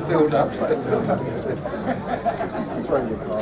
Build up. Throw your car.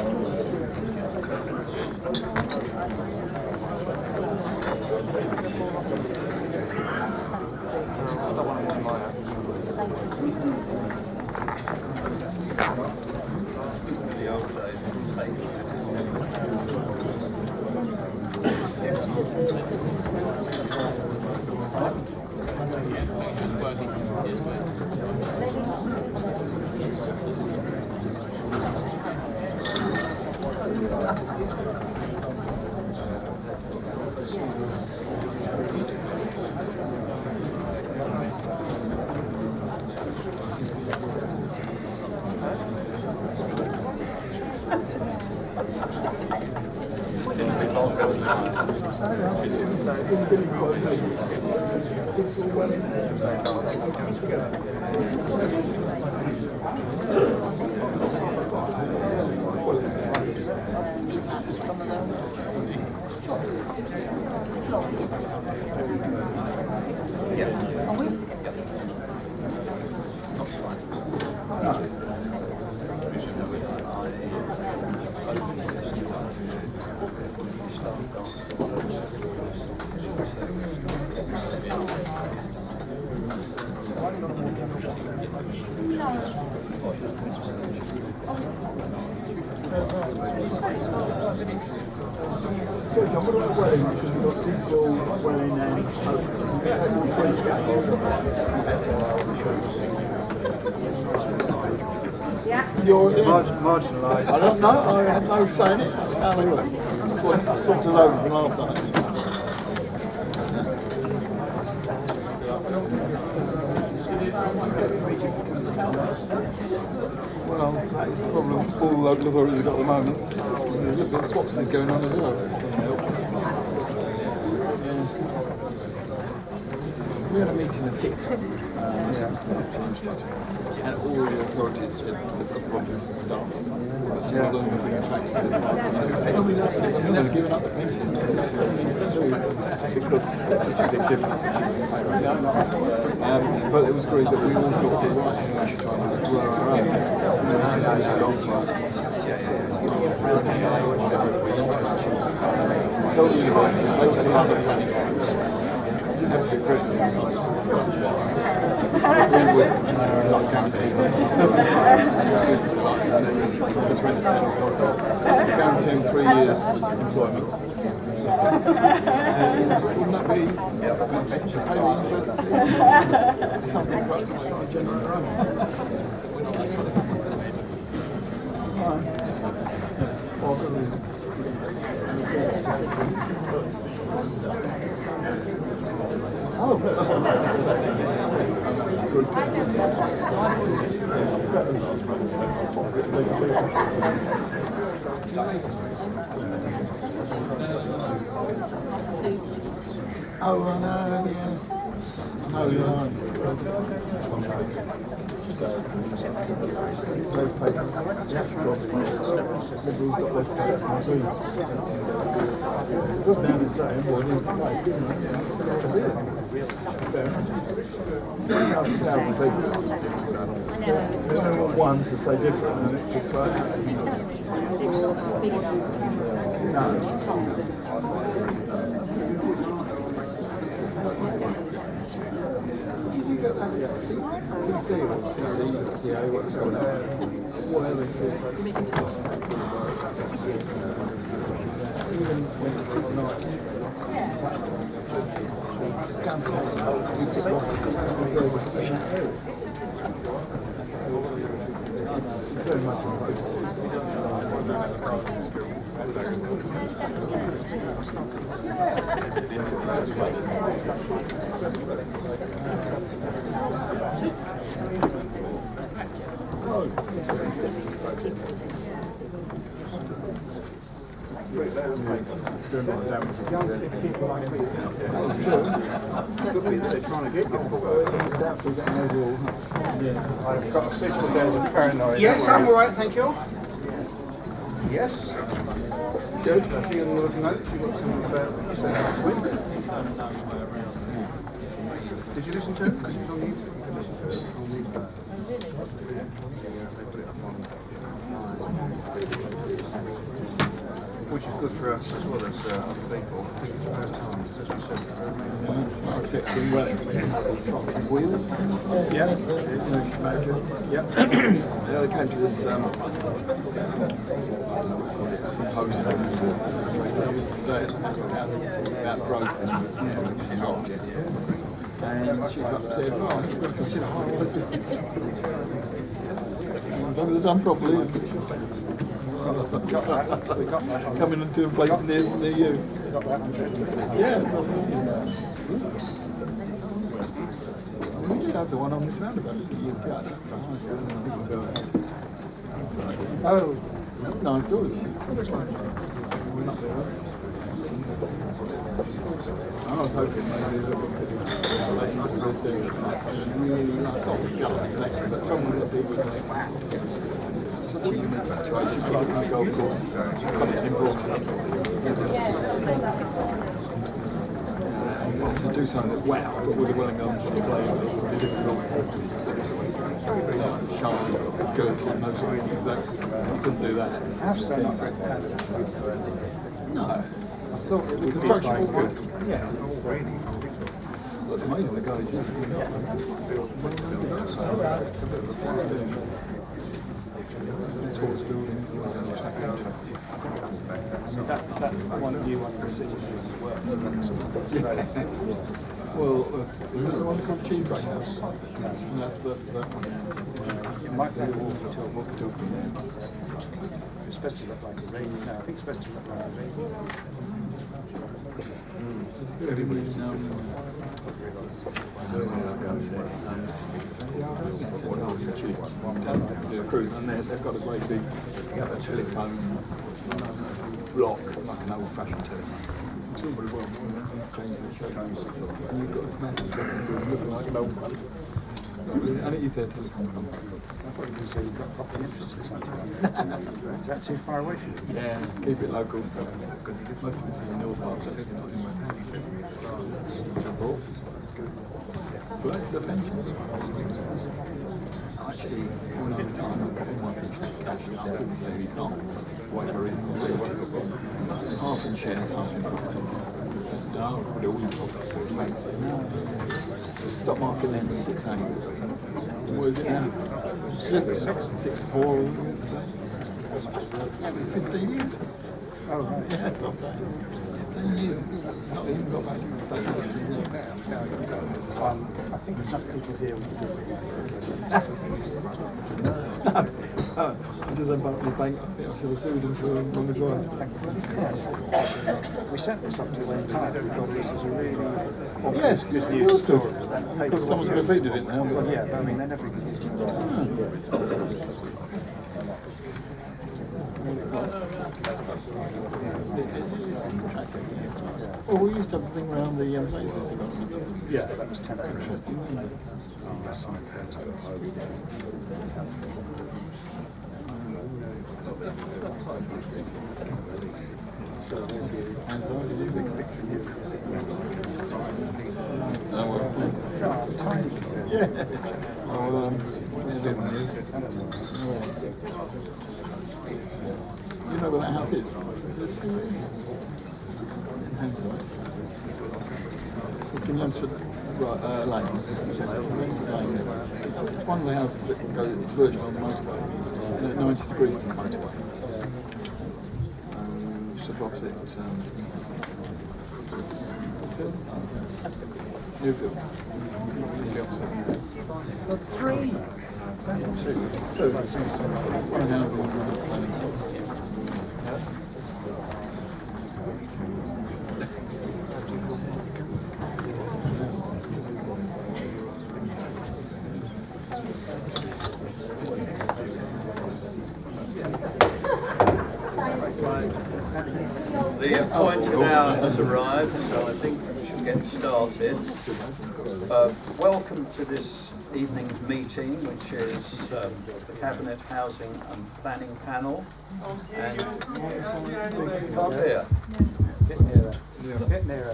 You're marginalised. I don't know, I have no say in it. That's how they work. I swapped us over from last time. Well, that is the problem all local authorities have got at the moment. There's a little bit of swaps is going on as well. We had a meeting of HIP, and all the authorities said they've got problems with staff. Well done for being attracted. They've given up the pension because there's such a big difference. But it was agreed that we all thought it was right to try and grow our own. Told the university they were part of the planning. You have to be critical. We would not guaranteeing 3 years employment. Wouldn't that be something quite Oh, I know, yeah. Oh, yeah. One to say different, and it's I've got a suitable dose of paranoid. Yes, I'm all right, thank you. Yes. Good. I see a lot of notes. You've got some last week. Did you listen to it? Because it was on YouTube. You can listen to it on YouTube. They put it up on which is good for us as well as other people. I think it's about time, as we said. Architects in Wellington, trucks and wheels. Yeah. Yeah. They came to this symposium today about growth in architecture. And she got up and said, "Oh, you've got to consider how it's done properly." Coming into a place near you. Yeah. We did have the one on this roundabout that you've got. Oh, nice doors. I was hoping maybe really like but someone that people would think, such a unique situation. People on the golf course, clubs in Broadway. To do something that wow, but with a willing arm to play difficult, sharp, good, and those sort of things. That couldn't do that. No, I thought the construction was good. Yeah. That's amazing, the guys. That one new one in the city works. Well, is that the one called Cheese Break House? And that's the It might be a walkie talkie. It's supposed to look like a rain. No, I think it's supposed to look like a rain. And they've got a great big telephone block, like an old-fashioned telephone. It's all very well, changed the shape. And you've got this massive looking like an old one. And it is their telephone company. I thought you were going to say you've got property interest in something. Is that too far away from you? Yeah, keep it local. Most of it's in the north part, so it's not in but it's a pension. Actually, when I retire, I've got all my pension cash out, so you can't whatever in. Half in shares, half in property. No, but all in property, it's expensive. The stock market then was 6.8. What is it now? 6.4. 15 years. Oh, right. Yeah, 15 years. Not even got back to the state. I think there's enough people here. No, I just embarked on the bank. I think I should have sued him for wrong advice. Yes. We sent this up to the time. We thought this was a really Yes, good news story. because someone's defeated it now. Well, yeah, but I mean, they never get used to it. Well, we used to have a thing around the state system. Yeah, that was temporary. Interesting, wasn't it? And so, did you think yeah. You know where that house is? It's in Yamsford, Lane. It's one of the houses that goes, it's virtually on the motorway, and at 90 degrees to the motorway. Just opposite Newfield. Three. One house in planning. The appointed hour has arrived, so I think we should get started. Welcome to this evening's meeting, which is the Cabinet Housing and Planning Panel. And can't hear. Get nearer. Get nearer.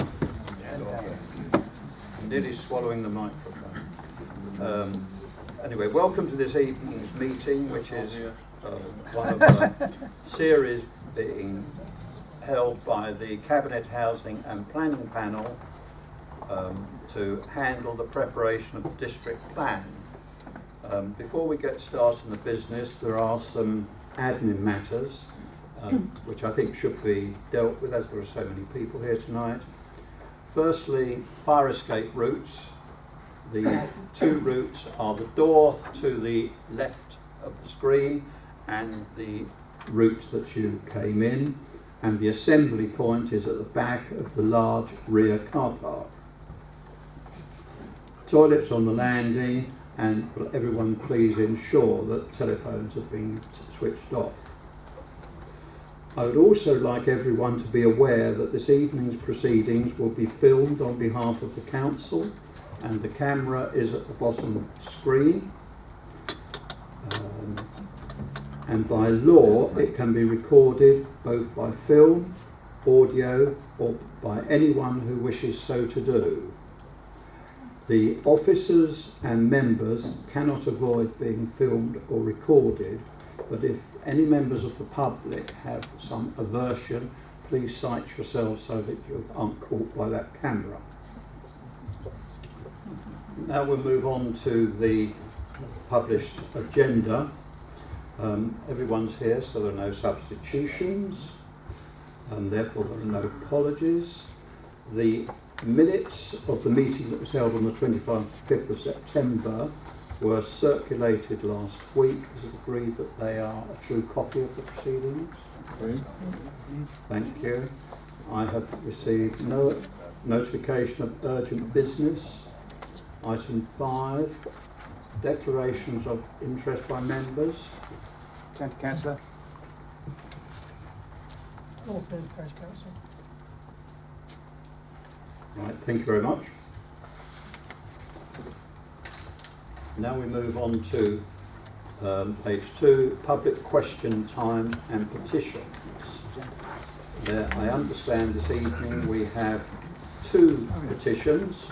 I'm nearly swallowing the microphone. Anyway, welcome to this evening's meeting, which is one of a series being held by the Cabinet Housing and Planning Panel to handle the preparation of the district plan. Before we get started on the business, there are some admin matters which I think should be dealt with, as there are so many people here tonight. Firstly, fire escape routes. The two routes are the door to the left of the screen and the routes that you came in, and the assembly point is at the back of the large rear car park. Toilets on the landing, and will everyone please ensure that telephones have been switched off. I would also like everyone to be aware that this evening's proceedings will be filmed on behalf of the council, and the camera is at the bottom screen. And by law it can be recorded both by film, audio, or by anyone who wishes so to do. The officers and members cannot avoid being filmed or recorded, but if any members of the public have some aversion, please cite yourselves so that you aren't caught by that camera. Now we'll move on to the published agenda. Everyone's here, so there are no substitutions, and therefore there are no apologies. The minutes of the meeting that was held on the 25th of September were circulated last week. Is it agreed that they are a true copy of the proceedings? Thank you. I have received no notification of urgent business. Item 5, declarations of interest by members. County Councillor. North Midlands Parish Council. Right, thank you very much. Now we move on to page 2, public question time and petitions. I understand this evening we have 2 petitions.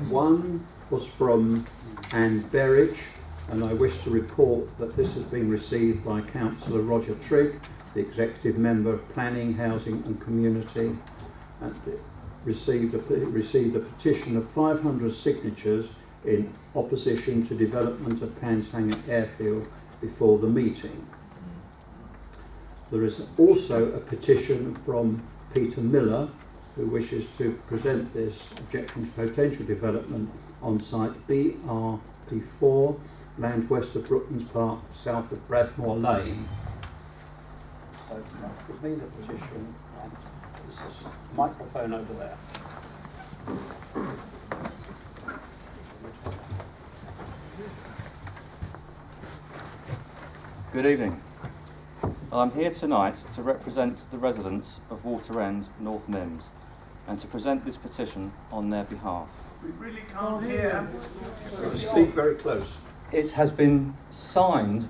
One was from Anne Berridge, and I wish to report that this has been received by Councillor Roger Trigg, the Executive Member of Planning, Housing and Community, and it received a petition of 500 signatures in opposition to development of Panshanger Airfield before the meeting. There is also a petition from Peter Miller, who wishes to present this objection to potential development on site BRP4, land west of Brooklands Park, south of Bradmore Lane. So give me the petition, and there's a microphone over there. Good evening. I'm here tonight to represent the residents of Water End, North Mims, and to present this petition on their behalf. We really can't hear. Speak very close. It has been signed. Do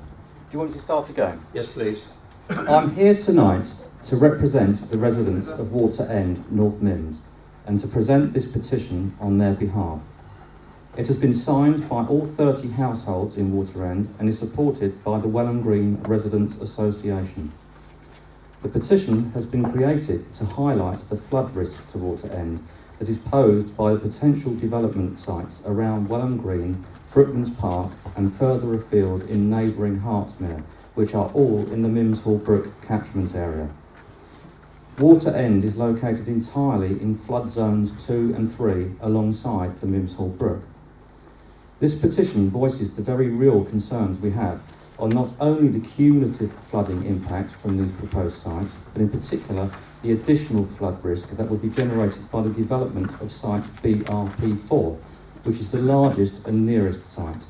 you want me to start again? Yes, please. I'm here tonight to represent the residents of Water End, North Mims, and to present this petition on their behalf. It has been signed by all 30 households in Water End and is supported by the Welwyn Green Residents Association. The petition has been created to highlight the flood risk to Water End that is posed by the potential development sites around Welwyn Green, Brooklands Park and further afield in neighbouring Hartsmere, which are all in the Mimshall Brook catchment area. Water End is located entirely in flood zones 2 and 3 alongside the Mimshall Brook. This petition voices the very real concerns we have on not only the cumulative flooding impact from these proposed sites, but in particular the additional flood risk that would be generated by the development of site BRP4, which is the largest and nearest site.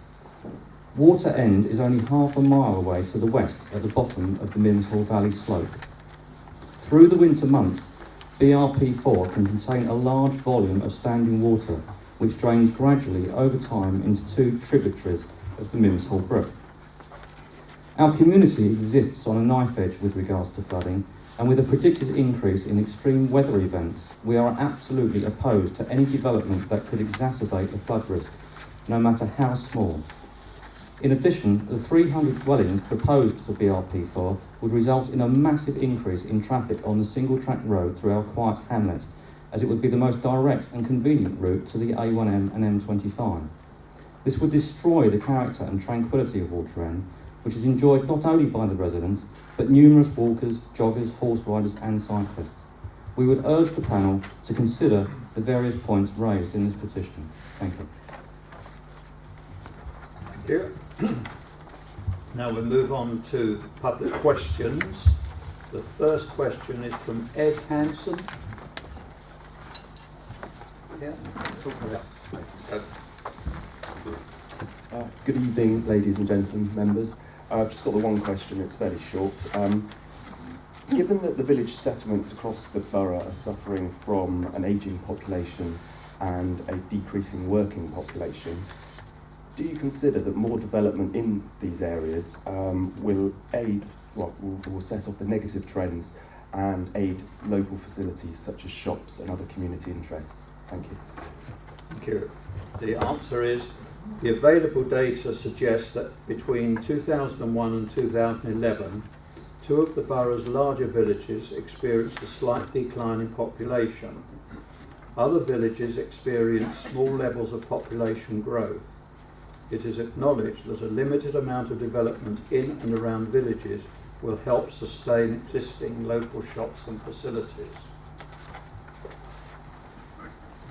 Water End is only half a mile away to the west at the bottom of the Mimshall Valley slope. Through the winter months, BRP4 can contain a large volume of standing water, which drains gradually over time into two tributaries of the Mimshall Brook. Our community exists on a knife edge with regards to flooding, and with a predicted increase in extreme weather events, we are absolutely opposed to any development that could exacerbate the flood risk, no matter how small. In addition, the 300 dwellings proposed for BRP4 would result in a massive increase in traffic on the single-track road through our quiet hamlet, as it would be the most direct and convenient route to the A1M and M25. This would destroy the character and tranquility of Water End, which is enjoyed not only by the residents, but numerous walkers, joggers, horse riders and cyclists. We would urge the panel to consider the various points raised in this petition. Thank you. Thank you. Now we'll move on to public questions. The first question is from Ed Hanson. Yeah, talk about it. Good evening, ladies and gentlemen, members. I've just got the one question, it's fairly short. Given that the village settlements across the borough are suffering from an ageing population and a decreasing working population, do you consider that more development in these areas will set off the negative trends and aid local facilities such as shops and other community interests? Thank you. Thank you. The answer is the available data suggests that between 2001 and 2011, two of the borough's larger villages experienced a slight decline in population. Other villages experienced small levels of population growth. It is acknowledged that a limited amount of development in and around villages will help sustain existing local shops and facilities.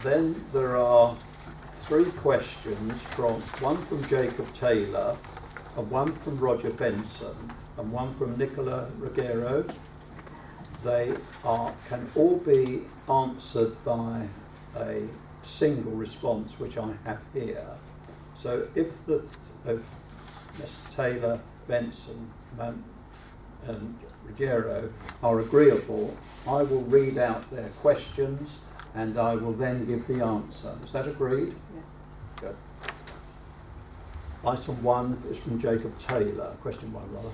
Then there are three questions, one from Jacob Taylor, and one from Roger Benson, and one from Nicola Ruggiero. They can all be answered by a single response, which I have here. So if Mr. Taylor, Benson, and Ruggiero are agreeable, I will read out their questions and I will then give the answer. Is that agreed? Yes. Good. Item 1 is from Jacob Taylor, question 1 rather.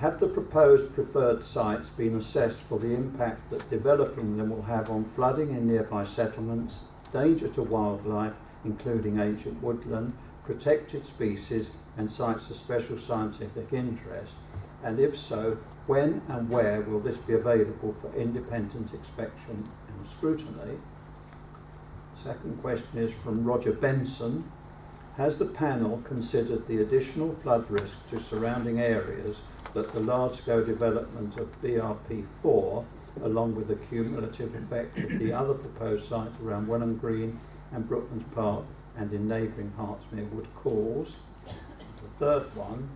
Have the proposed preferred sites been assessed for the impact that developing them will have on flooding in nearby settlements, danger to wildlife, including ancient woodland, protected species and sites of special scientific interest? And if so, when and where will this be available for independent inspection and scrutiny? Second question is from Roger Benson. Has the panel considered the additional flood risk to surrounding areas that the large-scale development of BRP4, along with the cumulative effect of the other proposed sites around Welwyn Green and Brooklands Park and in neighbouring Hartsmere would cause? The third one,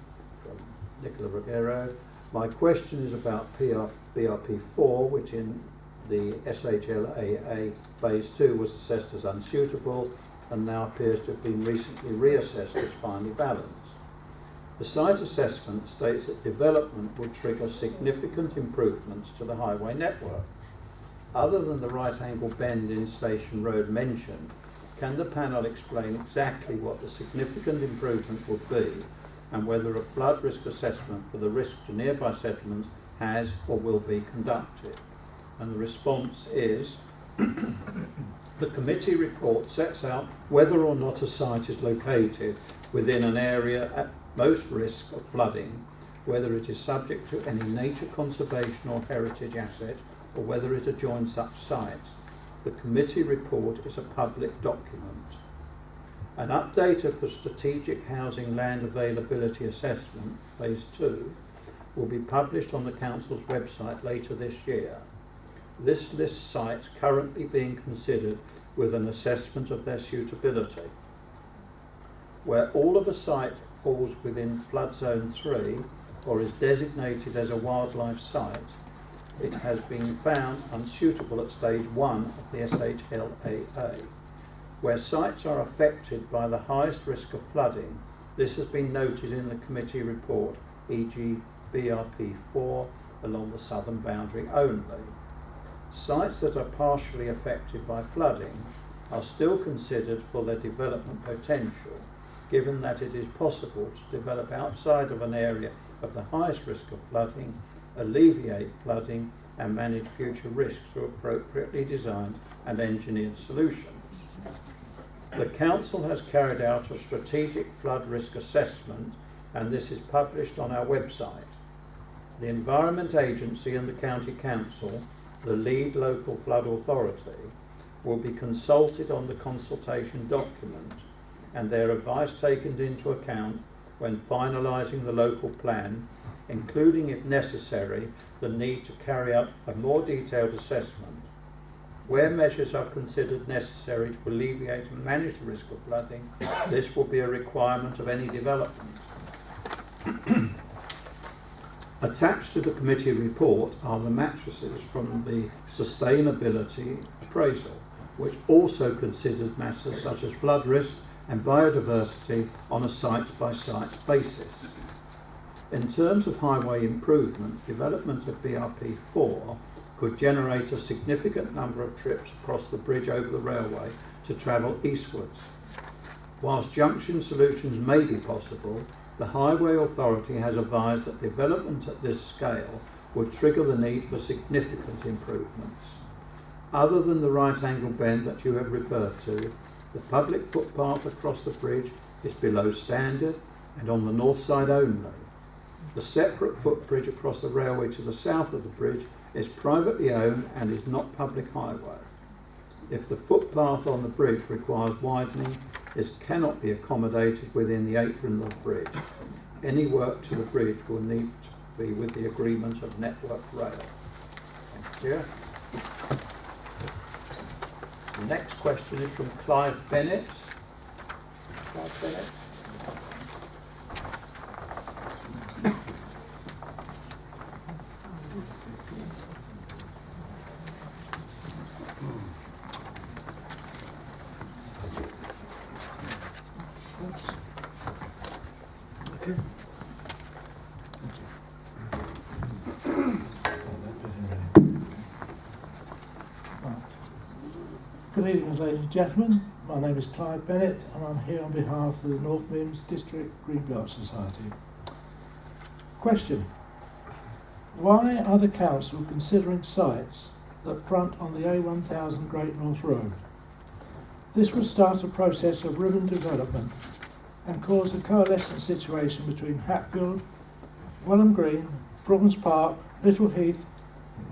from Nicola Ruggiero. My question is about BRP4, which in the SHLAA Phase 2 was assessed as unsuitable and now appears to have been recently reassessed as finely balanced. The site assessment states that development would trigger significant improvements to the highway network. Other than the right angle bend in Station Road mentioned, can the panel explain exactly what the significant improvement would be and whether a flood risk assessment for the risk to nearby settlements has or will be conducted? And the response is, the committee report sets out whether or not a site is located within an area at most risk of flooding, whether it is subject to any nature conservation or heritage asset, or whether it adjoins such sites. The committee report is a public document. An update of the Strategic Housing Land Availability Assessment, Phase 2, will be published on the Council's website later this year. This lists sites currently being considered with an assessment of their suitability. Where all of a site falls within Flood Zone 3 or is designated as a wildlife site, it has been found unsuitable at Stage 1 of the SHLAA. Where sites are affected by the highest risk of flooding This has been noted in the committee report, e.g. BRP 4 along the southern boundary only. Sites that are partially affected by flooding are still considered for their development potential, given that it is possible to develop outside of an area of the highest risk of flooding, alleviate flooding and manage future risks through appropriately designed and engineered solutions. The Council has carried out a strategic flood risk assessment, and this is published on our website. The Environment Agency and the County Council, the lead local flood authority, will be consulted on the consultation document and their advice taken into account when finalising the local plan, including, if necessary, the need to carry out a more detailed assessment. Where measures are considered necessary to alleviate and manage the risk of flooding, this will be a requirement of any development. Attached to the committee report are the matrices from the sustainability appraisal, which also considers matters such as flood risk and biodiversity on a site-by-site basis. In terms of highway improvement, development of BRP 4 could generate a significant number of trips across the bridge over the railway to travel eastwards. Whilst junction solutions may be possible, the Highway Authority has advised that development at this scale would trigger the need for significant improvements. Other than the right angle bend that you have referred to, the public footpath across the bridge is below standard and on the north side only. The separate footbridge across the railway to the south of the bridge is privately owned and is not public highway. If the footpath on the bridge requires widening, this cannot be accommodated within the apron of the bridge. Any work to the bridge will need to be with the agreement of Network Rail. Thank you. The next question is from Clive Bennett. Clive Bennett. Good evening, ladies and gentlemen. My name is Clive Bennett and I'm here on behalf of the North Mims District Greenbelt Society. Question: why are the Council considering sites that front on the A1000 Great North Road? This would start a process of ribbon development and cause a coalescent situation between Hatfield, Welham Green, Brooklands Park, Little Heath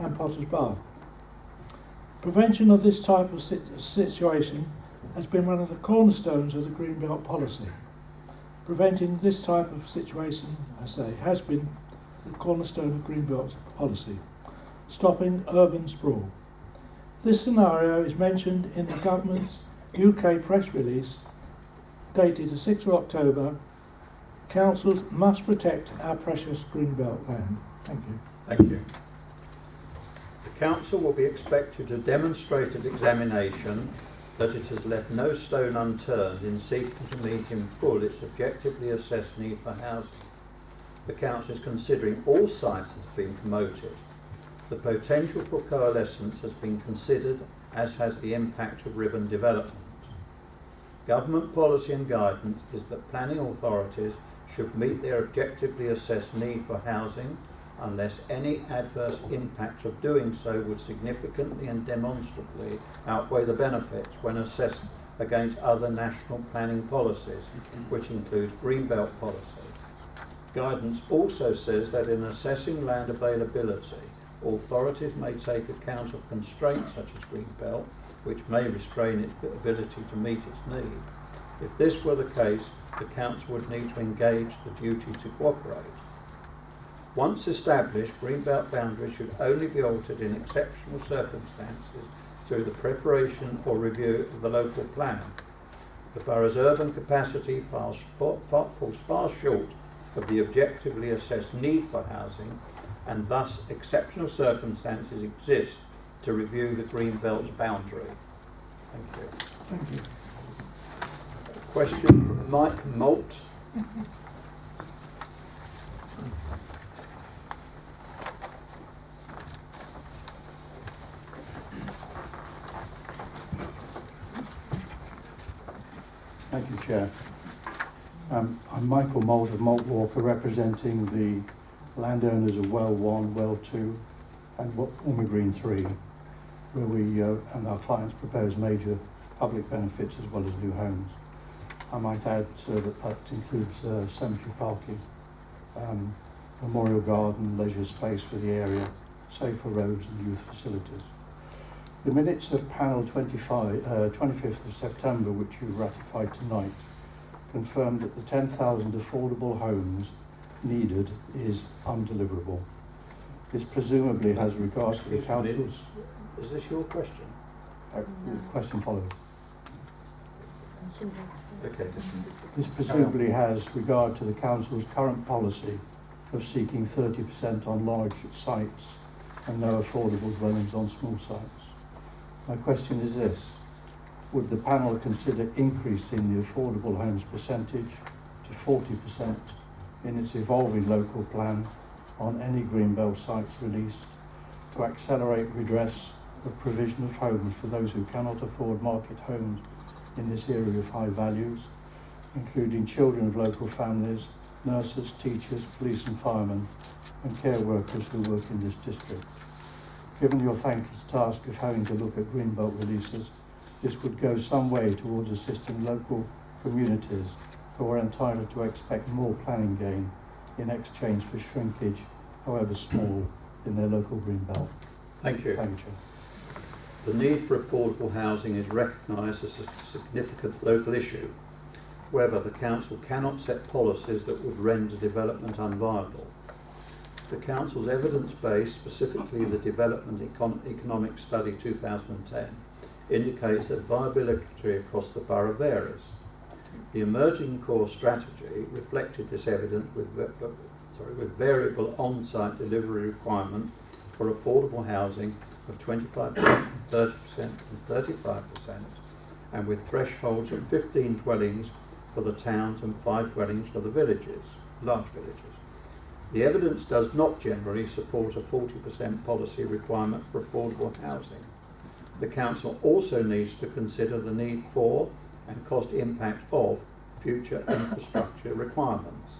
and Potter's Bar. Prevention of this type of situation has been one of the cornerstones of the Greenbelt policy. Preventing this type of situation, I say, has been the cornerstone of Greenbelt policy, stopping urban sprawl. This scenario is mentioned in the government's UK press release dated the 6th of October. Councils must protect our precious Greenbelt land. Thank you. Thank you. The Council will be expected to demonstrate at examination that it has left no stone unturned in seeking to meet in full its objectively assessed need for housing. The Council is considering all sites that have been promoted. The potential for coalescence has been considered, as has the impact of ribbon development. Government policy and guidance is that planning authorities should meet their objectively assessed need for housing unless any adverse impact of doing so would significantly and demonstrably outweigh the benefits when assessed against other national planning policies, which includes Greenbelt policy. Guidance also says that in assessing land availability, authorities may take account of constraints such as Greenbelt, which may restrain its ability to meet its need. If this were the case, the Council would need to engage the duty to cooperate. Once established, Greenbelt boundaries should only be altered in exceptional circumstances through the preparation or review of the local plan. The borough's urban capacity falls far short of the objectively assessed need for housing, and thus exceptional circumstances exist to review the Greenbelt's boundary. Thank you. Thank you. Question from Mike Molt. Thank you, Chair. I'm Michael Moult of Moult Walker, representing the landowners of Well 1, Well 2 and Ormer Green 3, where we and our clients propose major public benefits as well as new homes. I might add that includes cemetery parking, memorial garden, leisure space for the area, safer roads and youth facilities. The minutes of panel 25th of September, which you ratified tonight, confirmed that the 10,000 affordable homes needed is undeliverable. This presumably has regard to the council's... Is this your question? The question follows. Okay. This presumably has regard to the council's current policy of seeking 30% on large sites and no affordable dwellings on small sites. My question is this: would the panel consider increasing the affordable homes percentage to 40% in its evolving local plan on any Greenbelt sites released to accelerate redress of provision of homes for those who cannot afford market homes in this area of high values, including children of local families, nurses, teachers, police and firemen, and care workers who work in this district? Given your thankless task of having to look at Greenbelt releases, this would go some way towards assisting local communities who are entitled to expect more planning gain in exchange for shrinkage, however small, in their local Greenbelt. Thank you. Thank you, Chair. The need for affordable housing is recognised as a significant local issue. However, the council cannot set policies that would render development unviable. The council's evidence base, specifically the Development Economic Study 2010, indicates that viability across the borough varies. The emerging core strategy reflected this evidence with variable on-site delivery requirement for affordable housing of 25%, 30% and 35%, and with thresholds of 15 dwellings for the towns and 5 dwellings for the villages, large villages. The evidence does not generally support a 40% policy requirement for affordable housing. The council also needs to consider the need for and cost impact of future infrastructure requirements.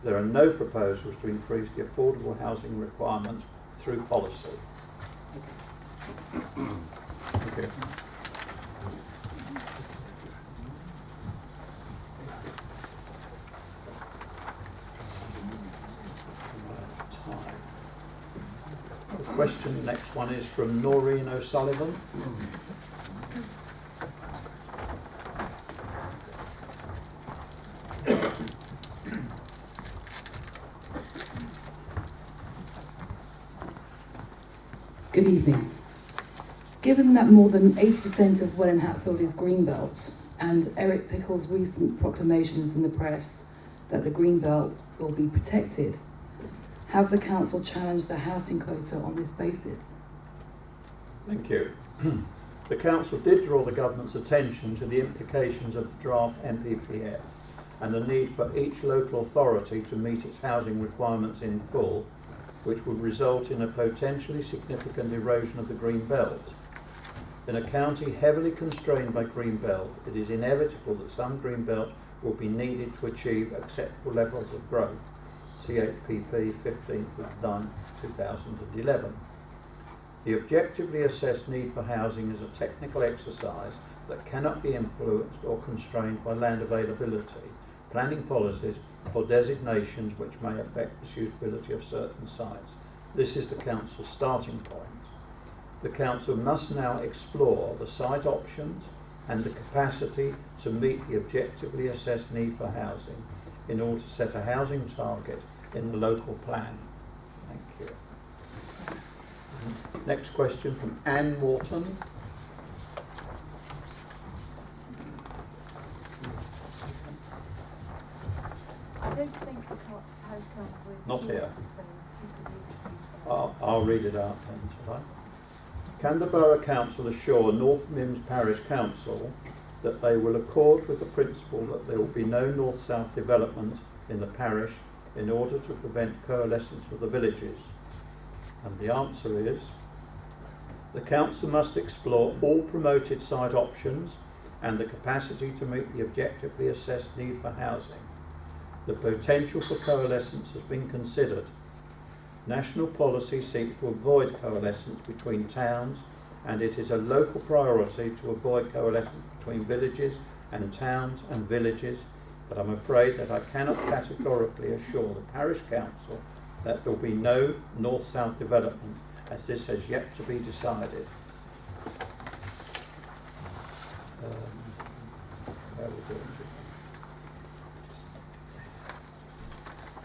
There are no proposals to increase the affordable housing requirement through policy. Okay. The question, next one, is from Noreen O'Sullivan. Good evening. Given that more than 80% of Welwyn Hatfield is Greenbelt, and Eric Pickle's recent proclamations in the press that the Greenbelt will be protected, have the council challenged the housing quota on this basis? Thank you. The council did draw the government's attention to the implications of the draft MPPF and the need for each local authority to meet its housing requirements in full, which would result in a potentially significant erosion of the Green Belt. In a county heavily constrained by Green Belt, it is inevitable that some Green Belt will be needed to achieve acceptable levels of growth. CHPP 15/9/2011. The objectively assessed need for housing is a technical exercise that cannot be influenced or constrained by land availability, planning policies or designations which may affect the suitability of certain sites. This is the council's starting point. The council must now explore the site options and the capacity to meet the objectively assessed need for housing in order to set a housing target in the local plan. Thank you. Next question from Anne Wharton. I don't think the Parish Council is Not here. so you can read it, please. I'll read it out then, shall I? Can the Borough Council assure North Mimms Parish Council that they will accord with the principle that there will be no north-south development in the parish in order to prevent coalescence of the villages? And the answer is, the council must explore all promoted site options and the capacity to meet the objectively assessed need for housing. The potential for coalescence has been considered. National policy seeks to avoid coalescence between towns, and it is a local priority to avoid coalescence between villages and towns and villages, but I'm afraid that I cannot categorically assure the parish council that there will be no north-south development, as this has yet to be decided. How are we doing?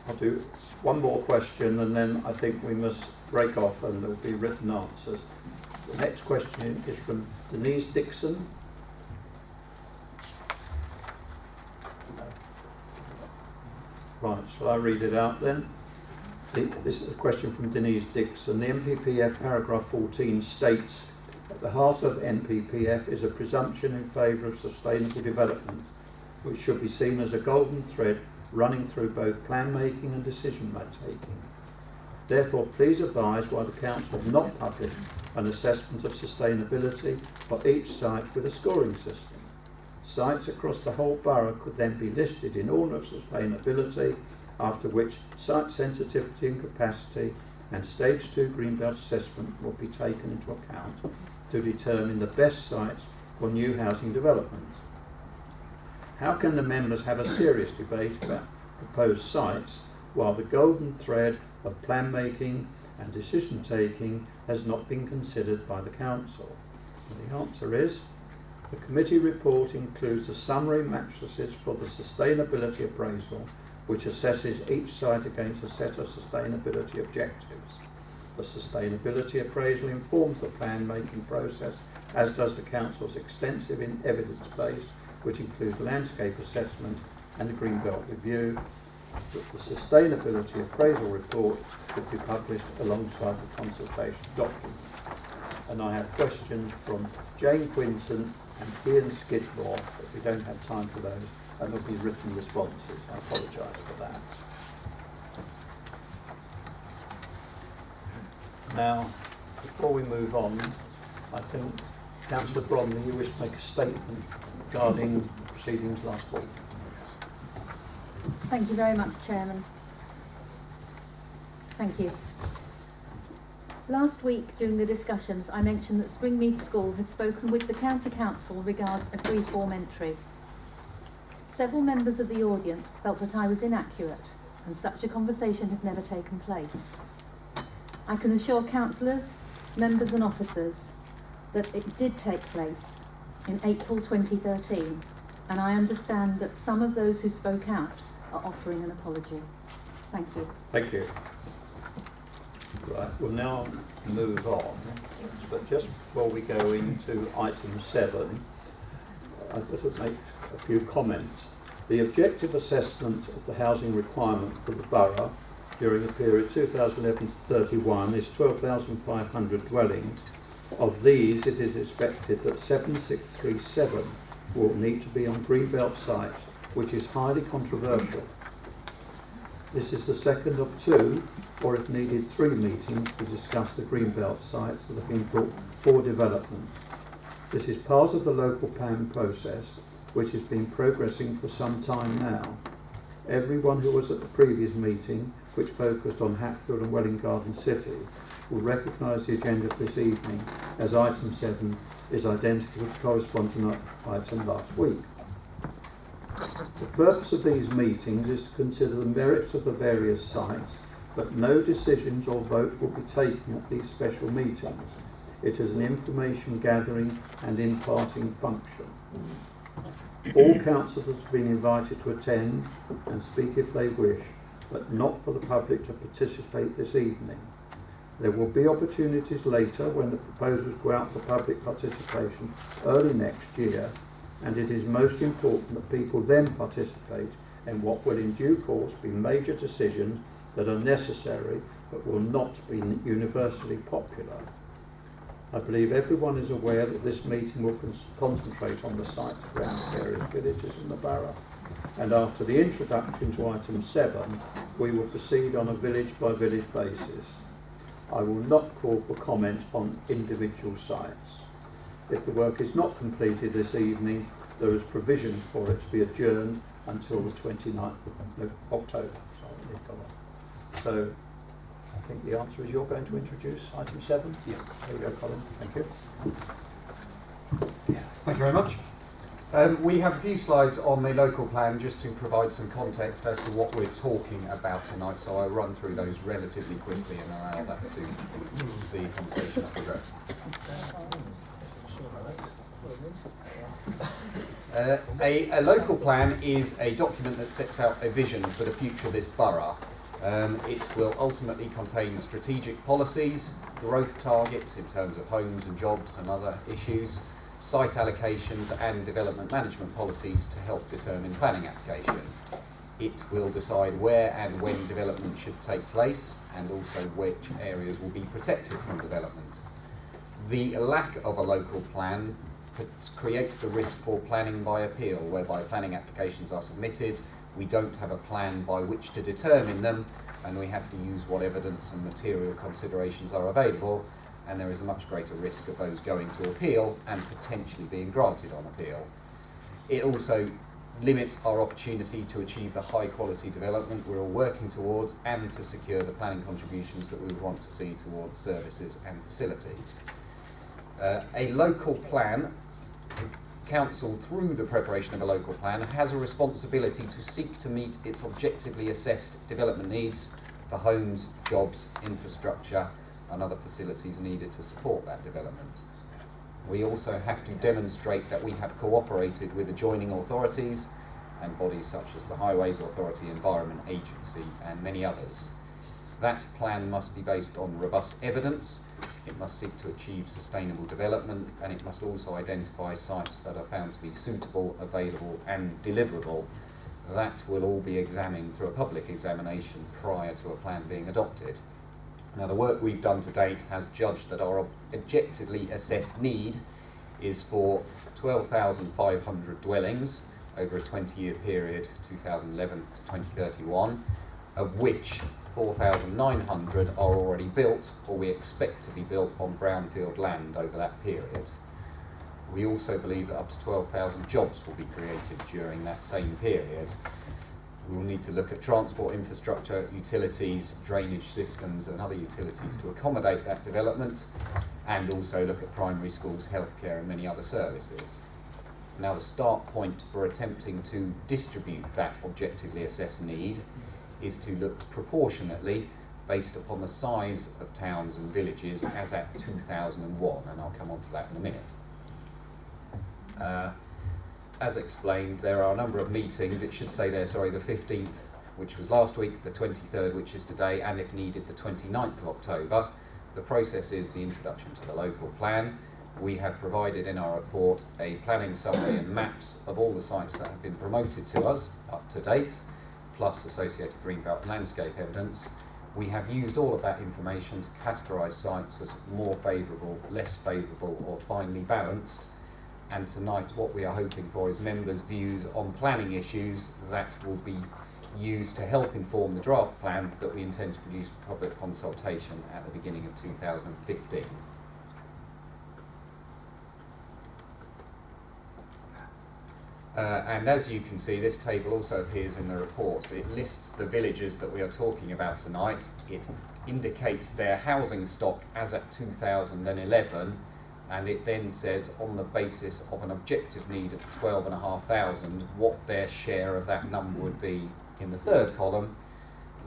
I'll do one more question and then I think we must break off and there will be written answers. The next question is from Denise Dixon. Right, shall I read it out then? This is a question from Denise Dixon. The NPPF paragraph 14 states, at the heart of NPPF is a presumption in favour of sustainable development, which should be seen as a golden thread running through both plan making and decision taking. Therefore, please advise why the council have not published an assessment of sustainability for each site with a scoring system. Sites across the whole borough could then be listed in order of sustainability, after which site sensitivity and capacity and stage 2 greenbelt assessment will be taken into account to determine the best sites for new housing development. How can the members have a serious debate about proposed sites while the golden thread of plan making and decision taking has not been considered by the council? And the answer is, the committee report includes a summary matrices for the sustainability appraisal, which assesses each site against a set of sustainability objectives. The sustainability appraisal informs the plan making process, as does the council's extensive evidence base, which includes landscape assessment and the Greenbelt review. The sustainability appraisal report would be published alongside the consultation document. And I have questions from Jane Quinton and Ian Skidmore, but we don't have time for those, and there'll be written responses. I apologise for that. Now, before we move on, I think Councillor Bromley, you wish to make a statement regarding proceedings last week. Thank you very much, Chairman. Thank you. Last week, during the discussions, I mentioned that Springmead School had spoken with the County Council regards a free-form entry. Several members of the audience felt that I was inaccurate and such a conversation had never taken place. I can assure councillors, members and officers that it did take place in April 2013, and I understand that some of those who spoke out are offering an apology. Thank you. Thank you. Right, we'll now move on, but just before we go into item 7, I'd like to make a few comments. The objective assessment of the housing requirement for the borough during the period 2011 to 31 is 12,500 dwellings. Of these, it is expected that 7637 will need to be on greenbelt sites, which is highly controversial. This is the second of 2, or if needed 3 meetings to discuss the greenbelt sites that have been brought for development. This is part of the local plan process, which has been progressing for some time now. Everyone who was at the previous meeting, which focused on Hatfield and Welwyn Garden City, will recognise the agenda of this evening as item 7 is identical to corresponding item last week. The purpose of these meetings is to consider the merits of the various sites, but no decisions or vote will be taken at these special meetings. It is an information gathering and imparting function. All councillors have been invited to attend and speak if they wish, but not for the public to participate this evening. There will be opportunities later when the proposals go out for public participation early next year, and it is most important that people then participate in what will in due course be major decisions that are necessary but will not be universally popular. I believe everyone is aware that this meeting will concentrate on the sites around various villages in the borough. And after the introduction to item 7, we will proceed on a village by village basis. I will not call for comment on individual sites. If the work is not completed this evening, there is provision for it to be adjourned until the 29th of October. So I think the answer is you're going to introduce item 7? Yes. There we go, Colin. Thank you. Thank you very much. We have a few slides on the local plan just to provide some context as to what we're talking about tonight, so I'll run through those relatively quickly and allow that to the conversation to progress. A local plan is a document that sets out a vision for the future of this borough. It will ultimately contain strategic policies, growth targets in terms of homes and jobs and other issues, site allocations and development management policies to help determine planning application. It will decide where and when development should take place and also which areas will be protected from development. The lack of a local plan creates the risk for planning by appeal, whereby planning applications are submitted, we don't have a plan by which to determine them, and we have to use what evidence and material considerations are available, and there is a much greater risk of those going to appeal and potentially being granted on appeal. It also limits our opportunity to achieve the high quality development we're all working towards and to secure the planning contributions that we would want to see towards services and facilities. A local plan, council through the preparation of a local plan has a responsibility to seek to meet its objectively assessed development needs for homes, jobs, infrastructure and other facilities needed to support that development. We also have to demonstrate that we have cooperated with adjoining authorities and bodies such as the Highways Authority, Environment Agency and many others. That plan must be based on robust evidence, it must seek to achieve sustainable development, and it must also identify sites that are found to be suitable, available and deliverable. That will all be examined through a public examination prior to a plan being adopted. Now, the work we've done to date has judged that our objectively assessed need is for 12,500 dwellings over a 20-year period, 2011 to 2031, of which 4,900 are already built or we expect to be built on brownfield land over that period. We also believe that up to 12,000 jobs will be created during that same period. We will need to look at transport infrastructure, utilities, drainage systems and other utilities to accommodate that development, and also look at primary schools, healthcare and many other services. Now, the start point for attempting to distribute that objectively assessed need is to look proportionately based upon the size of towns and villages as at 2001, and I'll come on to that in a minute. As explained, there are a number of meetings, it should say there, sorry, the 15th, which was last week, the 23rd, which is today, and if needed, the 29th of October. The process is the introduction to the local plan. We have provided in our report a planning summary and maps of all the sites that have been promoted to us up to date, plus associated greenbelt landscape evidence. We have used all of that information to categorise sites as more favourable, less favourable or finely balanced, and tonight what we are hoping for is members' views on planning issues that will be used to help inform the draft plan that we intend to produce for public consultation at the beginning of 2015. And as you can see, this table also appears in the reports. It lists the villages that we are talking about tonight. It indicates their housing stock as at 2011, and it then says, on the basis of an objective need of 12,500, what their share of that number would be in the third column.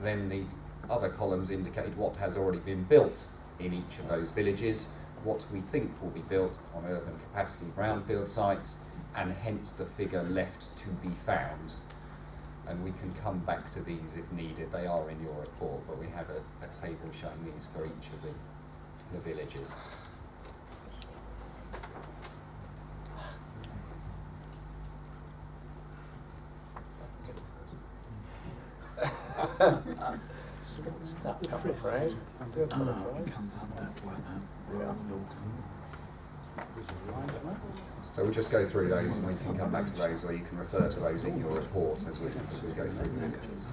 Then the other columns indicate what has already been built in each of those villages, what we think will be built on urban capacity brownfield sites, and hence the figure left to be found. And we can come back to these if needed. They are in your report, but we have a table showing these for each of the villages. stuck, I'm afraid. I do apologise. Comes under Royal North. So we'll just go through those and we can come back to those, or you can refer to those in your report as we go through the images.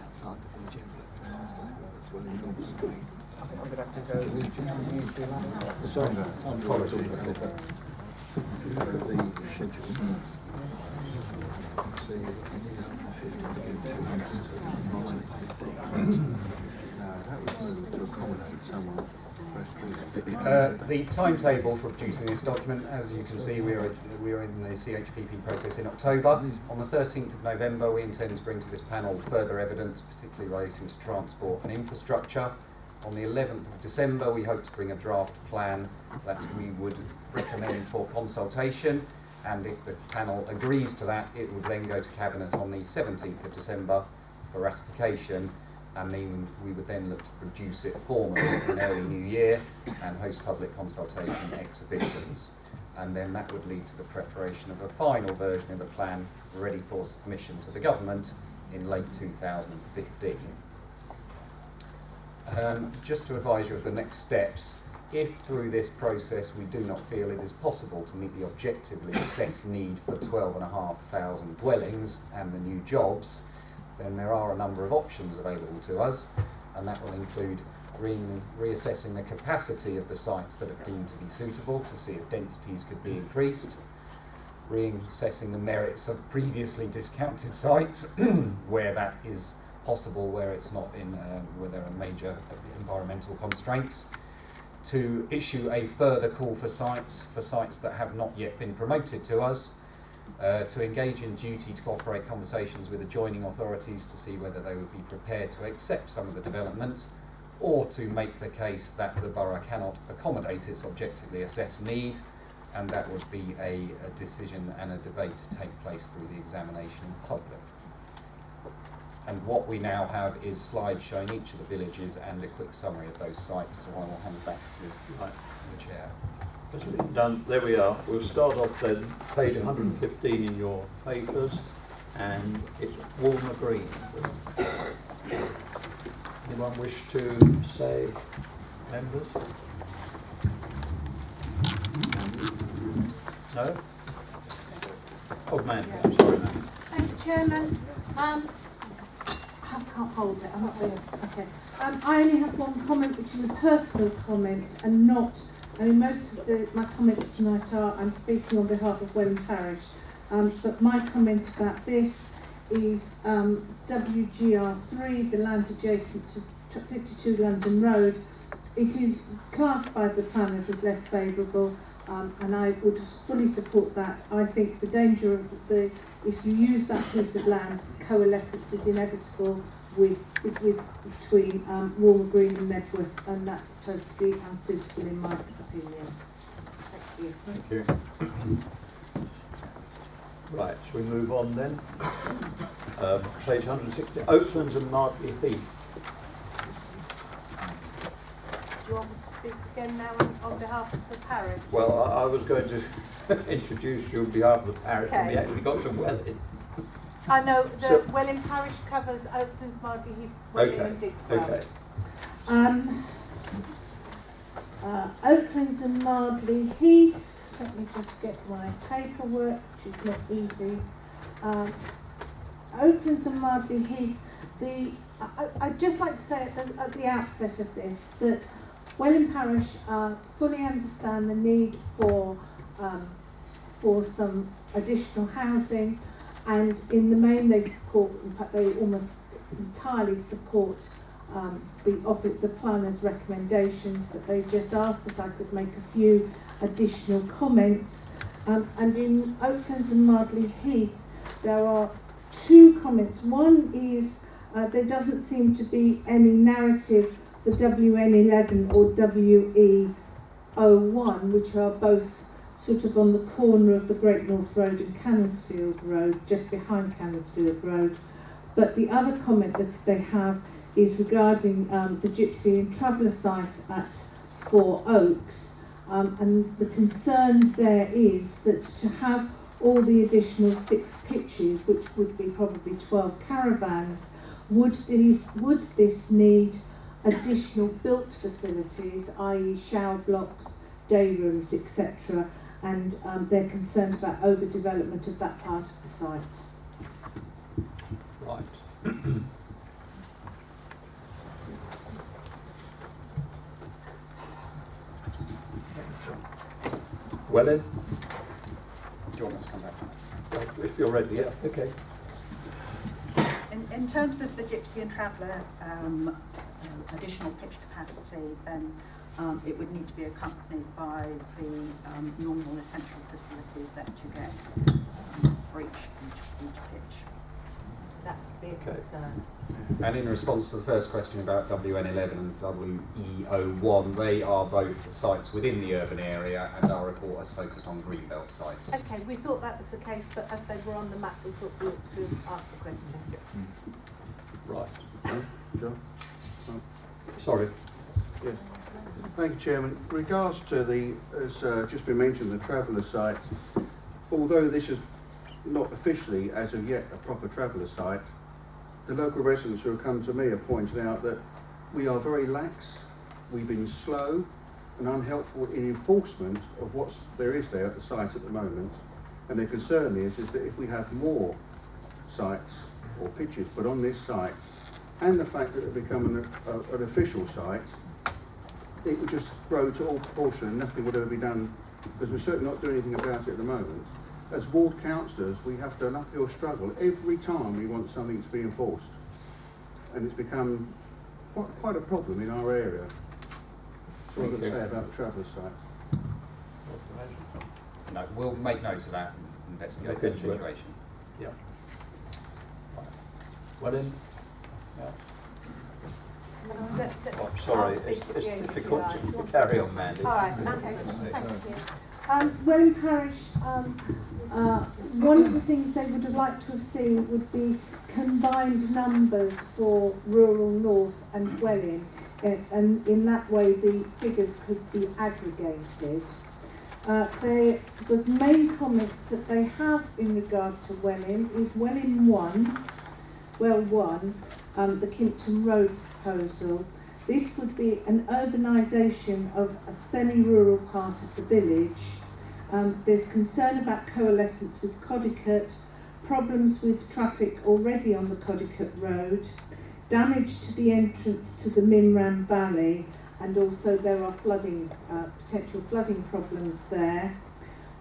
Outside the village envelopes, as well as North Street. I think I'm going to have to go use the laptop. Sorry, apologies. If you look at the schedule, see 250 that was to accommodate someone. The timetable for producing this document, as you can see, we are in the CHPP process in October. On the 13th of November, we intend to bring to this panel further evidence, particularly relating to transport and infrastructure. On the 11th of December, we hope to bring a draft plan that we would recommend for consultation, and if the panel agrees to that, it would then go to Cabinet on the 17th of December for ratification, and then we would then look to produce it formally in early New Year and host public consultation exhibitions. And then that would lead to the preparation of a final version of the plan ready for submission to the government in late 2015. Just to advise you of the next steps, if through this process we do not feel it is possible to meet the objectively assessed need for 12,500 dwellings and the new jobs, then there are a number of options available to us, and that will include reassessing the capacity of the sites that are deemed to be suitable to see if densities could be increased, reassessing the merits of previously discounted sites where that is possible, where it's not in, where there are major environmental constraints, to issue a further call for sites that have not yet been promoted to us, to engage in duty to cooperate conversations with adjoining authorities to see whether they would be prepared to accept some of the development, or to make the case that the borough cannot accommodate its objectively assessed need, and that would be a decision and a debate to take place through the examination in public. And what we now have is slides showing each of the villages and a quick summary of those sites, so I will hand back to the Chair. That's been done. There we are. We'll start off then, page 115 in your papers, and it's Walmer Green. Anyone wish to say, members? No? Old man, I'm sorry, man. Thank you, Chairman. I can't hold it, I'm not there. Okay. I only have one comment, which is a personal comment, and not, I mean, most of my comments tonight are, I'm speaking on behalf of Welwyn Parish, but my comment about this is WGR3, the land adjacent to 52 London Road. It is classed by the planners as less favourable, and I would fully support that. I think the danger of if you use that piece of land, coalescence is inevitable between Walmer Green and Medworth, and that's totally unsuitable in my opinion. Thank you. Thank you. Right, shall we move on then? Page 160, Oaklands and Martley Heath. Do you want me to speak again now on behalf of the parish? Well, I was going to introduce you on behalf of the parish, and we Okay. actually got to Welwyn. I know the So- Welwyn Parish covers Oaklands, Martley Heath, Welwyn and Dixwell. Okay. Oaklands and Martley Heath, let me just get my paperwork, which is not easy. Oaklands and Martley Heath, I'd just like to say at the outset of this that Welwyn Parish fully understand the need for some additional housing, and in the main they support, in fact they almost entirely support the planner's recommendations, but they've just asked that I could make a few additional comments. And in Oaklands and Martley Heath there are two comments. One is there doesn't seem to be any narrative for WN11 or WE01, which are both sort of on the corner of the Great North Road and Cannonsfield Road, just behind Cannonsfield Road. But the other comment that they have is regarding the Gypsy and Traveller site at Four Oaks. And the concern there is that to have all the additional 6 pitch coaches, which would be probably 12 caravans, would this need additional built facilities, i.e. shower blocks, day rooms, etc., and they're concerned about overdevelopment of that part of the site. Right. Welwyn, Do you want us to come back? if you're ready, yeah, okay. In terms of the Gypsy and Traveller additional pitch capacity, then it would need to be accompanied by the normal essential facilities that you get for each pitch. That would be a Okay. concern. And in response to the first question about WN11 and WE01, they are both sites within the urban area, and our report has focused on greenbelt sites. Okay, we thought that was the case, but as they were on the map, we thought we ought to ask the question. Right. John? Sorry. Yes. Thank you, Chairman. In regards to the, as just been mentioned, the traveller site, although this is not officially, as of yet, a proper traveller site, the local residents who have come to me have pointed out that we are very lax, we've been slow and unhelpful in enforcement of what there is there at the site at the moment, and their concern is that if we have more sites or pitches put on this site, and the fact that it become an official site, it would just grow to all proportion and nothing would ever be done, because we're certainly not doing anything about it at the moment. As ward councillors, we have to an uphill struggle every time we want something to be enforced, and it's become quite a problem in our area. So what I've got to say about the traveller site. No, we'll make notes of that and investigate the situation. Yeah. Welwyn? Oh, sorry, it's difficult to carry on, Mandy. All right, okay, thank you. Welwyn Parish, one of the things they would have liked to have seen would be combined numbers for rural north and Welwyn, and in that way the figures could be aggregated. The main comments that they have in regard to Welwyn is Welwyn 1, Well 1, the Kimpton Road proposal. This would be an urbanisation of a semi-rural part of the village. There's concern about coalescence with Codicut, problems with traffic already on the Codicut Road, damage to the entrance to the Minram Valley, and also there are potential flooding problems there.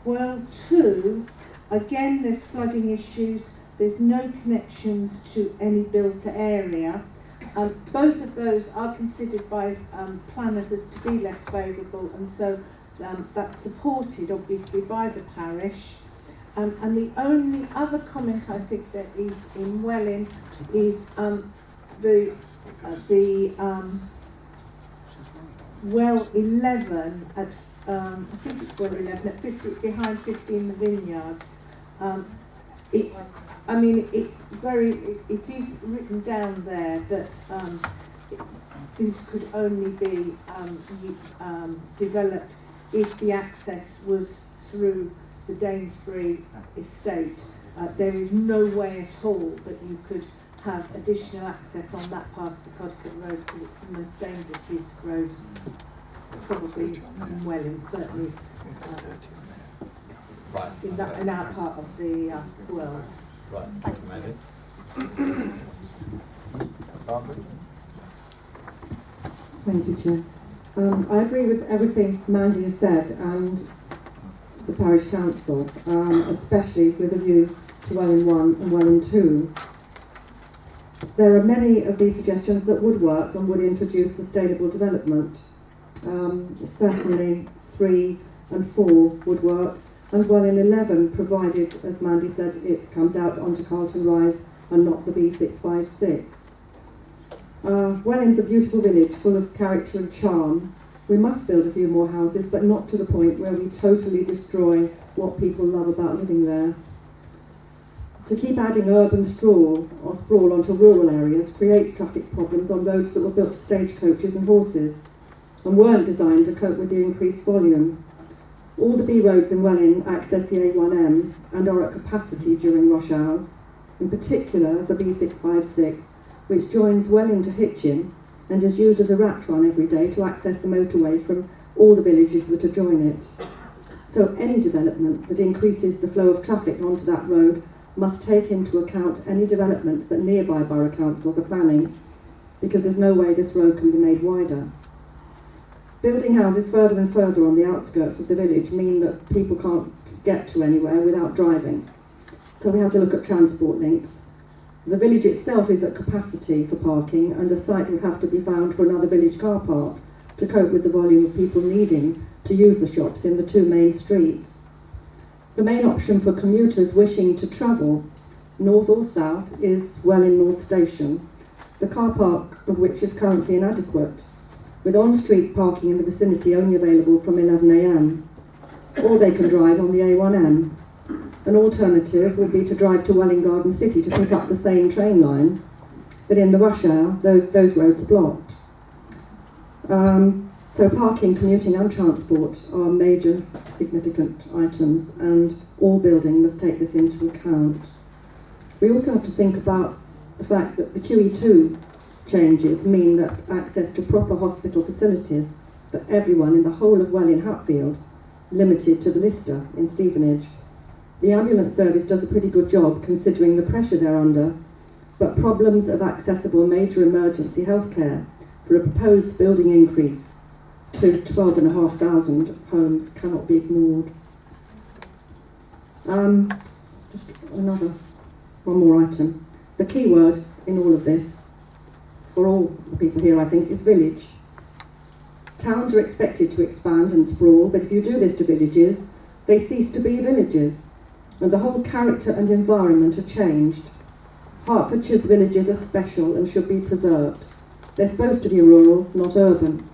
Well 2, again there's flooding issues. There's no connections to any built area. Both of those are considered by planners as to be less favourable, and so that's supported obviously by the parish. And the only other comment I think there is in Welwyn is the well 11 at I think it's well 11 at 50 behind 15 the Vineyards. It is written down there that this could only be developed if the access was through the Danesbury estate. There is no way at all that you could have additional access on that part of the Codicut Road, because it's the most dangerous piece of road probably in Welwyn, certainly in our part of the world. Right, thank you, Mandy. Margaret? Thank you, Chair. I agree with everything Mandy has said and the Parish Council, especially with a view to Welwyn 1 and Welwyn 2. There are many of these suggestions that would work and would introduce sustainable development. Certainly 3 and 4 would work, and Welwyn 11, provided, as Mandy said, it comes out onto Carlton Rise and not the B656. Welwyn's a beautiful village full of character and charm. We must build a few more houses, but not to the point where we totally destroy what people love about living there. To keep adding urban sprawl onto rural areas creates traffic problems on roads that were built for stagecoaches and horses and weren't designed to cope with the increased volume. All the B roads in Welwyn access the A1M and are at capacity during rush hours, in particular the B656, which joins Welwyn to Hitchin and is used as a rat run every day to access the motorway from all the villages that adjoin it. So any development that increases the flow of traffic onto that road must take into account any developments that nearby borough councils are planning, because there's no way this road can be made wider. Building houses further and further on the outskirts of the village mean that people can't get to anywhere without driving. So we have to look at transport links. The village itself is at capacity for parking, and a site would have to be found for another village car park to cope with the volume of people needing to use the shops in the two main streets. The main option for commuters wishing to travel north or south is Welwyn North Station, the car park of which is currently inadequate, with on-street parking in the vicinity only available from 11 a.m. Or they can drive on the A1M. An alternative would be to drive to Welwyn Garden City to pick up the same train line, but in the rush hour, those roads are blocked. So parking, commuting and transport are major significant items, and all building must take this into account. We also have to think about the fact that the QE2 changes mean that access to proper hospital facilities for everyone in the whole of Welwyn Hatfield limited to the Lister in Stevenage. The ambulance service does a pretty good job considering the pressure they're under, but problems of accessible major emergency healthcare for a proposed building increase to 12,500 homes cannot be ignored. Just one more item. The key word in all of this, for all the people here I think, is village. Towns are expected to expand and sprawl, but if you do this to villages, they cease to be villages, and the whole character and environment are changed. Hertfordshire's villages are special and should be preserved. They're supposed to be rural, not urban.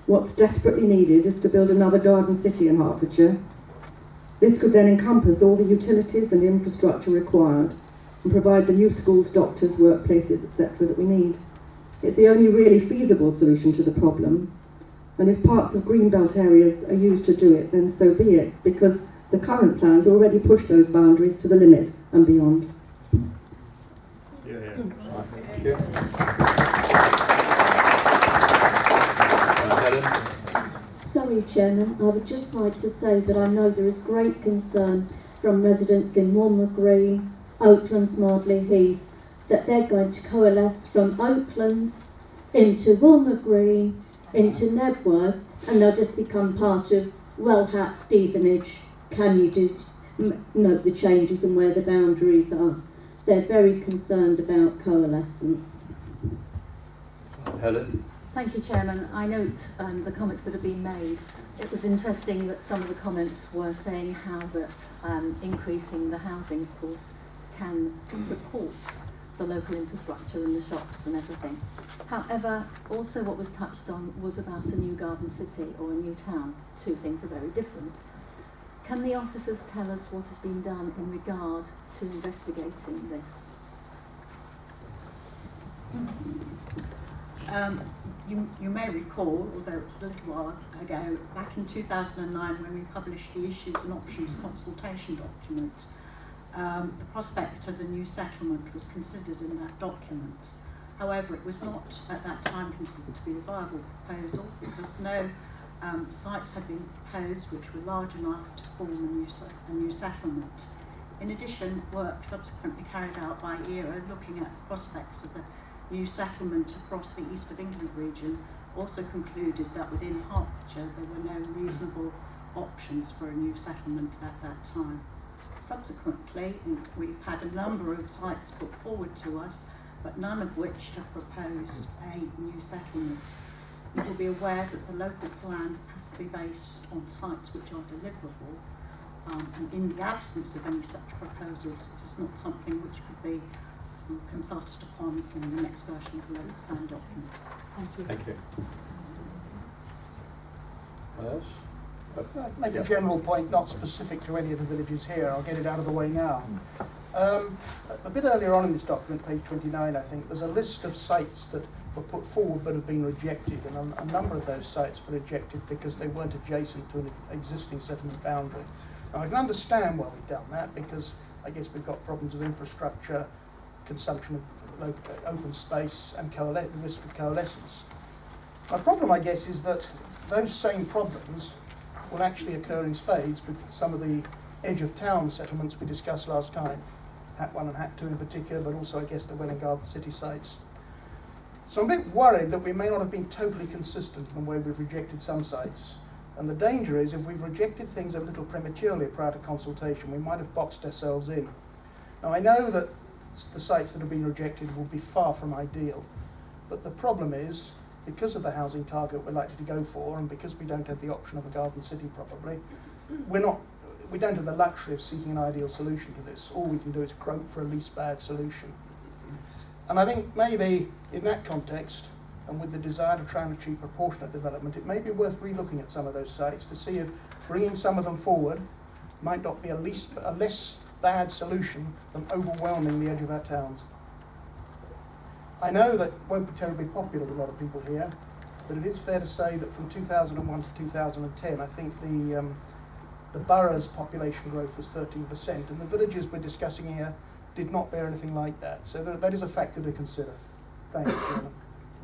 What's desperately needed is to build another garden city in Hertfordshire. This could then encompass all the utilities and infrastructure required and provide the new schools, doctors, workplaces, etc. that we need. It's the only really feasible solution to the problem, and if parts of greenbelt areas are used to do it, then so be it, because the current plans already push those boundaries to the limit and beyond. Sorry, Chairman, I would just like to say that I know there is great concern from residents in Walmer Green, Oaklands, Mardley Heath, that they're going to coalesce from Oaklands into Walmer Green, into Nebworth, and they'll just become part of Welhat, Stevenage. Can you note the changes and where the boundaries are? They're very concerned about coalescence. Helen? Thank you, Chairman. I note the comments that have been made. It was interesting that some of the comments were saying how that increasing the housing, of course, can support the local infrastructure and the shops and everything. However, also what was touched on was about a new garden city or a new town. Two things are very different. Can the officers tell us what has been done in regard to investigating this? You may recall, although it's a little while ago, back in 2009 when we published the Issues and Options consultation document, the prospect of a new settlement was considered in that document. However, it was not at that time considered to be a viable proposal because no sites had been proposed which were large enough to form a new settlement. In addition, work subsequently carried out by ERA looking at the prospects of a new settlement across the East of England region also concluded that within Hertfordshire there were no reasonable options for a new settlement at that time. Subsequently, we've had a number of sites put forward to us, but none of which have proposed a new settlement. You will be aware that the local plan has to be based on sites which are deliverable, and in the absence of any such proposals, it is not something which could be consulted upon in the next version of the local plan document. Thank you. Thank you. Yes? Make a general point, not specific to any of the villages here. I'll get it out of the way now. A bit earlier on in this document, page 29, I think, there's a list of sites that were put forward but have been rejected, and a number of those sites were rejected because they weren't adjacent to an existing settlement boundary. Now, I can understand why we've done that, because I guess we've got problems of infrastructure, consumption of open space, and the risk of coalescence. My problem, I guess, is that those same problems will actually occur in spades with some of the edge of town settlements we discussed last time, Hat 1 and Hat 2 in particular, but also I guess the Welwyn Garden City sites. So I'm a bit worried that we may not have been totally consistent in the way we've rejected some sites. And the danger is if we've rejected things a little prematurely prior to consultation, we might have boxed ourselves in. Now I know that the sites that have been rejected will be far from ideal, but the problem is, because of the housing target we're likely to go for, and because we don't have the option of a garden city probably, we don't have the luxury of seeking an ideal solution to this. All we can do is croak for a least bad solution. And I think maybe in that context, and with the desire to try and achieve proportionate development, it may be worth re-looking at some of those sites to see if bringing some of them forward might not be a less bad solution than overwhelming the edge of our towns. I know that won't be terribly popular with a lot of people here, but it is fair to say that from 2001 to 2010, I think the borough's population growth was 13%, and the villages we're discussing here did not bear anything like that. So that is a factor to consider. Thank you, Chairman.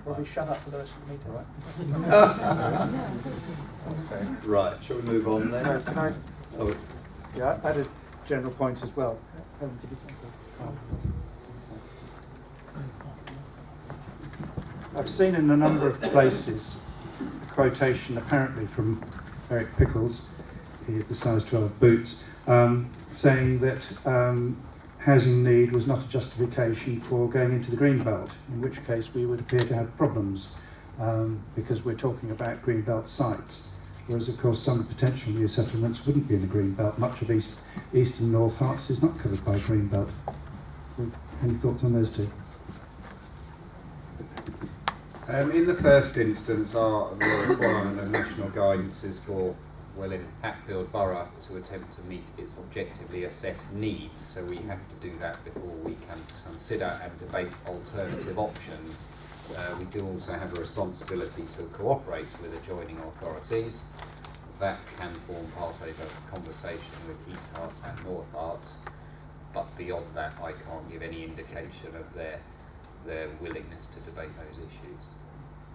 Probably shut up for the rest of the meeting. Right, shall we move on then? Can I? Oh. Yeah, I had a general point as well. I've seen in a number of places a quotation apparently from Eric Pickles, he had the size 12 boots, saying that housing need was not a justification for going into the green belt, in which case we would appear to have problems because we're talking about green belt sites, whereas of course some potential new settlements wouldn't be in the green belt. Much of east and north Herts is not covered by green belt. So, any thoughts on those two? In the first instance, the requirement of national guidance is for Welwyn Hatfield Borough to attempt to meet its objectively assessed needs, so we have to do that before we can consider and debate alternative options. We do also have a responsibility to cooperate with adjoining authorities. That can form part of a conversation with East Herts and North Herts, but beyond that I can't give any indication of their willingness to debate those issues.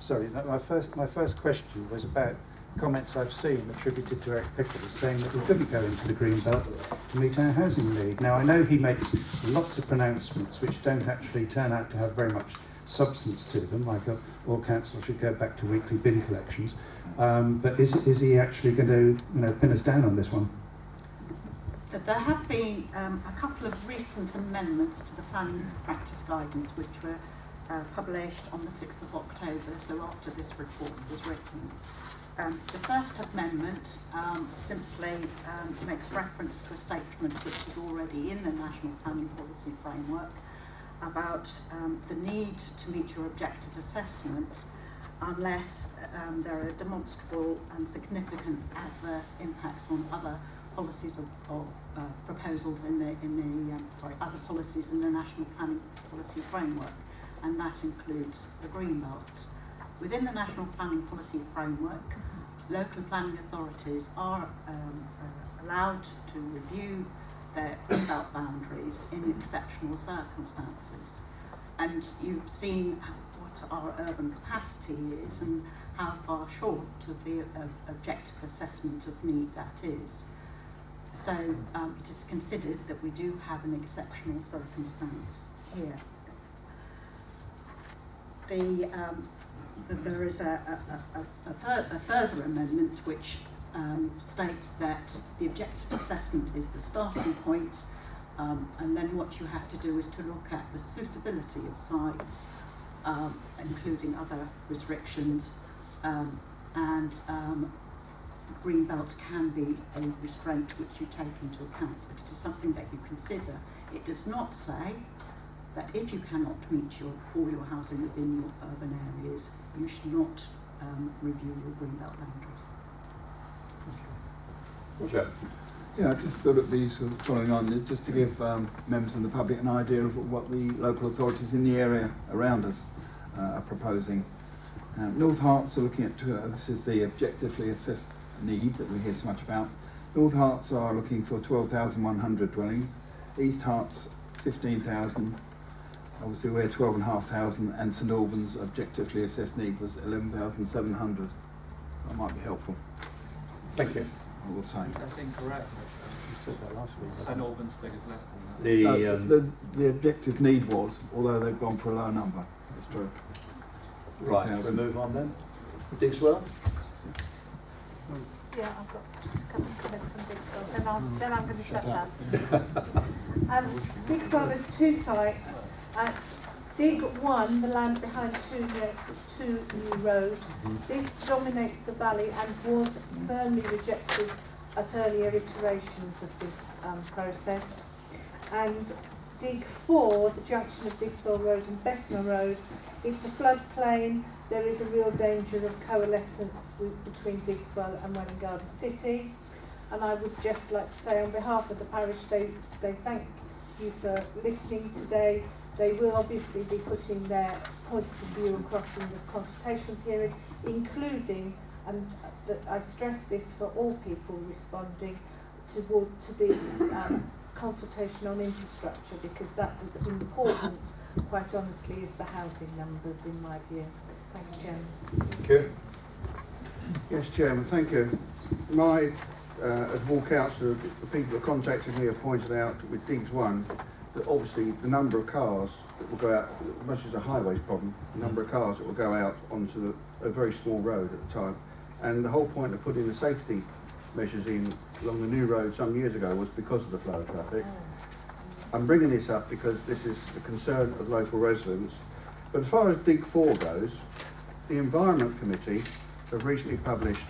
Sorry, my first question was about comments I've seen attributed to Eric Pickles saying that we couldn't go into the green belt to meet our housing need. Now I know he makes lots of pronouncements which don't actually turn out to have very much substance to them, like all councils should go back to weekly bin collections. But is he actually going to pin us down on this one? There have been a couple of recent amendments to the planning practice guidance which were published on the 6th of October, so after this report was written. The first amendment simply makes reference to a statement which is already in the National Planning Policy Framework about the need to meet your objective assessment unless there are demonstrable and significant adverse impacts on other policies or proposals other policies in the National Planning Policy Framework, and that includes the Green Belt. Within the National Planning Policy Framework, local planning authorities are allowed to review their Green Belt boundaries in exceptional circumstances. And you've seen what our urban capacity is and how far short of the objective assessment of need that is. So it is considered that we do have an exceptional circumstance here. There is a further amendment which states that the objective assessment is the starting point, and then what you have to do is to look at the suitability of sites, including other restrictions, and Greenbelt can be a restraint which you take into account, but it is something that you consider. It does not say that if you cannot meet all your housing within your urban areas, you should not review your Greenbelt boundaries. Roger. Yeah, I just thought it'd be sort of following on, just to give members of the public an idea of what the local authorities in the area around us are proposing. North Herts are looking at, this is the objectively assessed need that we hear so much about. North Herts are looking for 12,100 dwellings, East Herts 15,000, obviously we're 12,500, and St Albans objectively assessed need was 11,700. That might be helpful. Thank you. I will say. That's incorrect. You said that last week. St Albans figures less than that. The objective need was, although they've gone for a low number. That's true. Right, we'll move on then. Digswell? Yeah, I've got just a couple of comments on Digswell, then I'm going to shut down. Digswell, there's two sites. Dig 1, the land behind 2 New Road, this dominates the valley and was firmly rejected at earlier iterations of this process. And Dig 4, the junction of Digswell Road and Bessemer Road, it's a floodplain. There is a real danger of coalescence between Digswell and Welwyn Garden City. And I would just like to say on behalf of the parish, they thank you for listening today. They will obviously be putting their points of view across in the consultation period, including, and I stress this for all people responding, to the consultation on infrastructure, because that's as important, quite honestly, as the housing numbers, in my view. Thank you, Chairman. Thank you. Yes, Chairman, thank you. As ward councillor, the people that contacted me have pointed out with Digs 1 that obviously the number of cars that will go out, much as a highways problem, the number of cars that will go out onto a very small road at the time. And the whole point of putting the safety measures in along the new road some years ago was because of the flow of traffic. I'm bringing this up because this is the concern of local residents. But as far as Dig 4 goes, the Environment Committee have recently published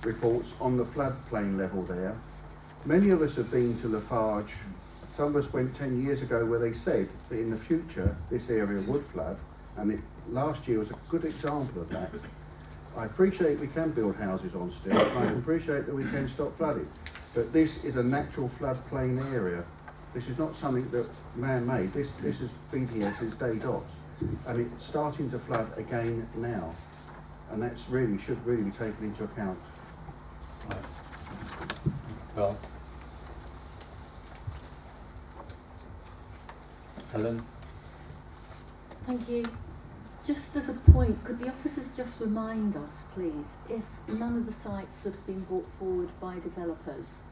reports on the floodplain level there. Many of us have been to Lafarge. Some of us went 10 years ago where they said that in the future this area would flood, and last year was a good example of that. I appreciate we can build houses on stilts, and I appreciate that we can stop flooding, but this is a natural floodplain area. This is not something that man-made. This has been here since day dot, and it's starting to flood again now, and that's should really be taken into account. Well, Helen? Thank you. Just as a point, could the officers just remind us, please, if none of the sites that have been brought forward by developers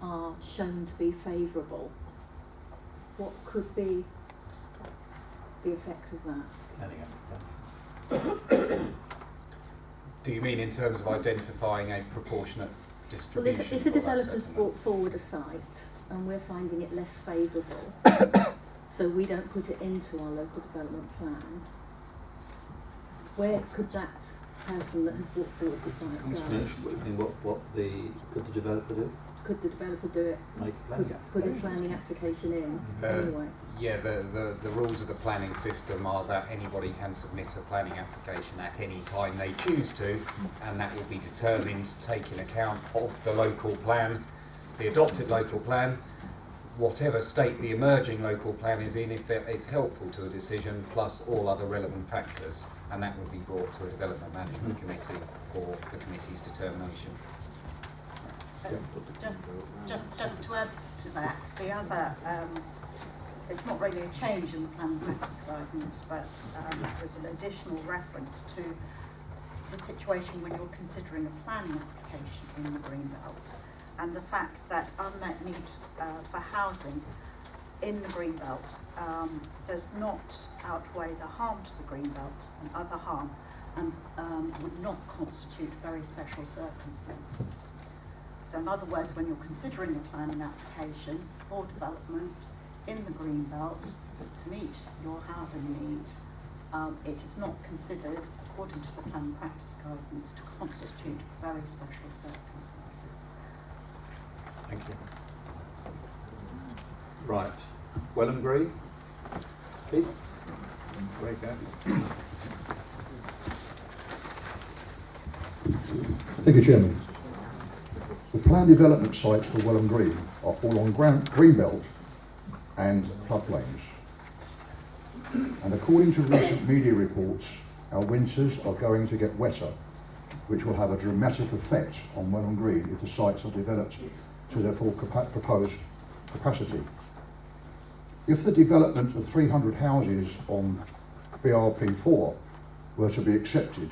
are shown to be favourable, what could be the effect of that? Do you mean in terms of identifying a proportionate Well, distribution? if a for that developer's settlement? brought forward a site and we're finding it less favourable, so we don't put it into our local development plan, where could that person that has brought forward the site go? Could the developer do? Could the developer do it? Make a planning Put a planning application in anyway? Yeah, the rules of the planning system are that anybody can submit a planning application at any time they choose to, and that will be determined taking account of the local plan, the adopted local plan, whatever state the emerging local plan is in, if it's helpful to a decision, plus all other relevant factors, and that will be brought to a development management committee for the committee's determination. Just to add to that, the other, it's not really a change in the planning practice guidance, but there's an additional reference to the situation when you're considering a planning application in the Greenbelt, and the fact that unmet need for housing in the Greenbelt does not outweigh the harm to the Greenbelt and other harm, and would not constitute very special circumstances. So in other words, when you're considering a planning application for development in the Greenbelt to meet your housing need, it is not considered, according to the planning practice guidance, to constitute very special circumstances. Thank you. Right. Welwyn Green? Pete? Great, Thank you, Chairman. The planned development sites for Welwyn Green are all on greenbelt and floodplains. And according to recent media reports, our winters are going to get wetter, which will have a dramatic effect on Welwyn Green if the sites are developed to their full proposed capacity. If the development of 300 houses on BRP4 were to be accepted,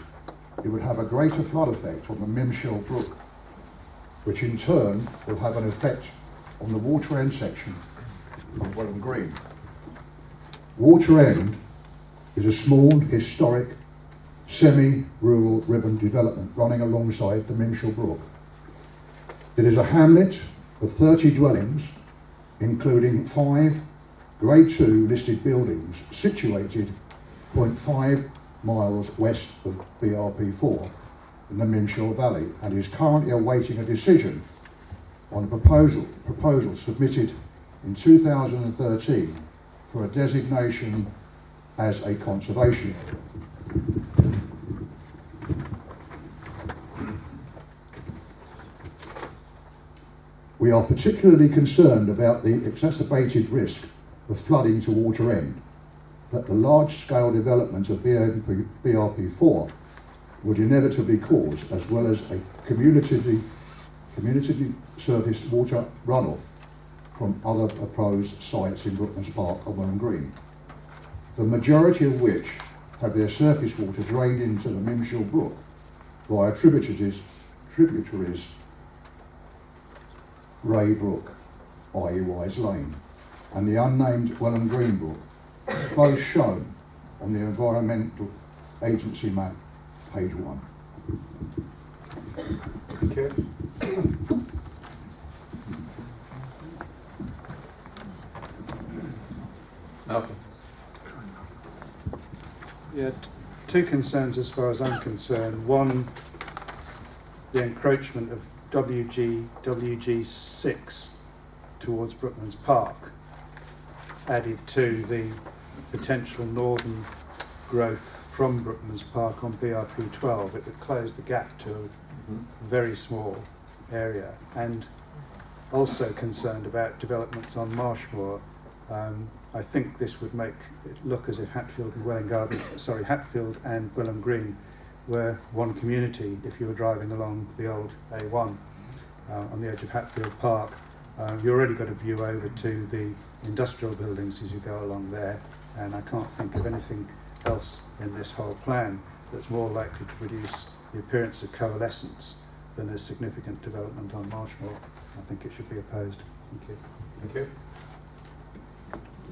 it would have a greater flood effect on the Mimshell Brook, which in turn will have an effect on the Water End section of Welwyn Green. Water End is a small, historic, semi-rural ribbon development running alongside the Mimshell Brook. It is a hamlet of 30 dwellings, including 5 Grade 2 listed buildings situated 0.5 miles west of BRP4 in the Mimshell Valley, and is currently awaiting a decision on a proposal submitted in 2013 for a designation as a conservation area. We are particularly concerned about the exacerbated risk of flooding to Water End that the large-scale development of BRP4 would inevitably cause, as well as a community surface water runoff from other proposed sites in Brooklands Park and Welwyn Green, the majority of which have their surface water drained into the Mimshell Brook via tributaries Ray Brook, i.e. Wise Lane, and the unnamed Welwyn Green Brook, both shown on the Environmental Agency map, page 1. Thank you. Malcolm. Yeah, two concerns as far as I'm concerned. One, the encroachment of WG6 towards Brooklands Park, added to the potential northern growth from Brooklands Park on BRP12. It would close the gap to a very small area. And also concerned about developments on Marshmoor. I think this would make it look as if Hatfield and Hatfield and Welwyn Green were one community. If you were driving along the old A1 on the edge of Hatfield Park, you already got a view over to the industrial buildings as you go along there, and I can't think of anything else in this whole plan that's more likely to produce the appearance of coalescence than a significant development on Marshmoor. I think it should be opposed. Thank you. Thank you.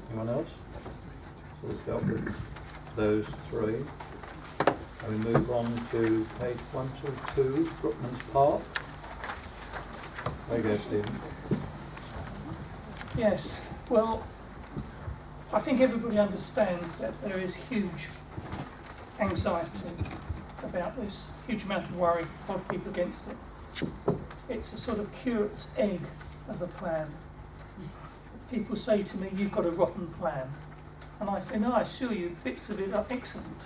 Anyone else? So let's go with those three. And we move on to page 122, Brooklands Park. There you go, Stephen. Yes, well, I think everybody understands that there is huge anxiety about this, huge amount of worry, a lot of people against it. It's a sort of curate's egg of a plan. People say to me, you've got a rotten plan. And I say, no, I assure you, bits of it are excellent.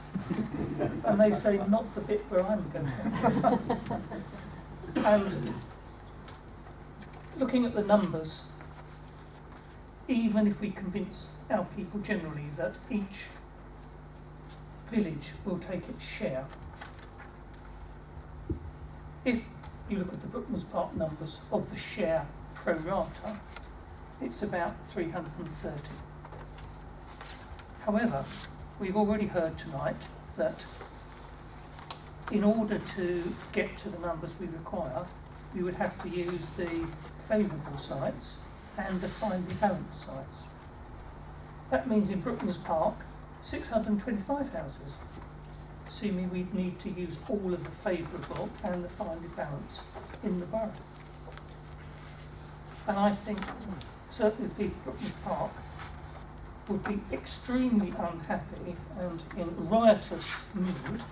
And they say, not the bit where I'm going. And looking at the numbers, even if we convince our people generally that each village will take its share, if you look at the Brooklands Park numbers of the share pro rata, it's about 330. However, we've already heard tonight that in order to get to the numbers we require, we would have to use the favourable sites and the finely balanced sites. That means in Brooklands Park, 625 houses. Assuming we'd need to use all of the favourable and the finely balanced in the borough. And I think certainly the people of Brooklands Park would be extremely unhappy and in riotous mood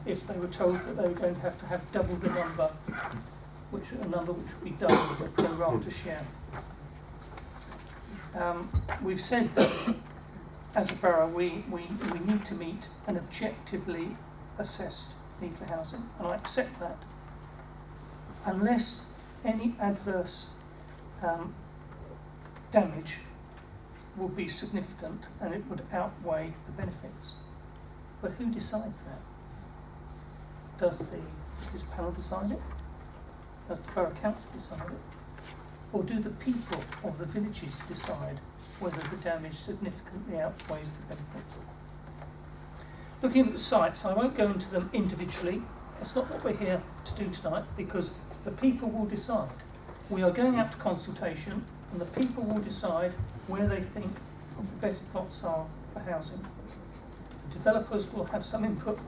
if they were told that they were going to have double the number, which would be done with a pro rata share. We've said that as a borough we need to meet an objectively assessed need for housing, and I accept that. Unless any adverse damage will be significant and it would outweigh the benefits. But who decides that? Does this panel decide it? Does the Borough Council decide it? Or do the people of the villages decide whether the damage significantly outweighs the benefits? Looking at the sites, I won't go into them individually. That's not what we're here to do tonight, because the people will decide. We are going out to consultation, and the people will decide where they think the best plots are for housing. The developers will have some input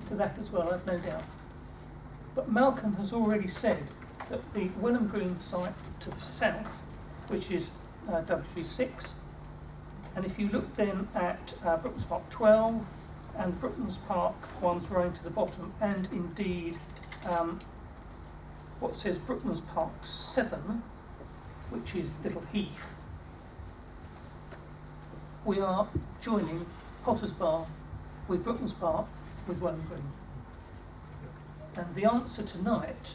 to that as well, I've no doubt. But Malcolm has already said that the Welwyn Green site to the south, which is W6, and if you look then at Brooklands Park 12 and Brooklands Park ones running to the bottom, and indeed what says Brooklands Park 7, which is Little Heath, we are joining Potter's Bar with Brooklands Park with Welwyn Green. And the answer tonight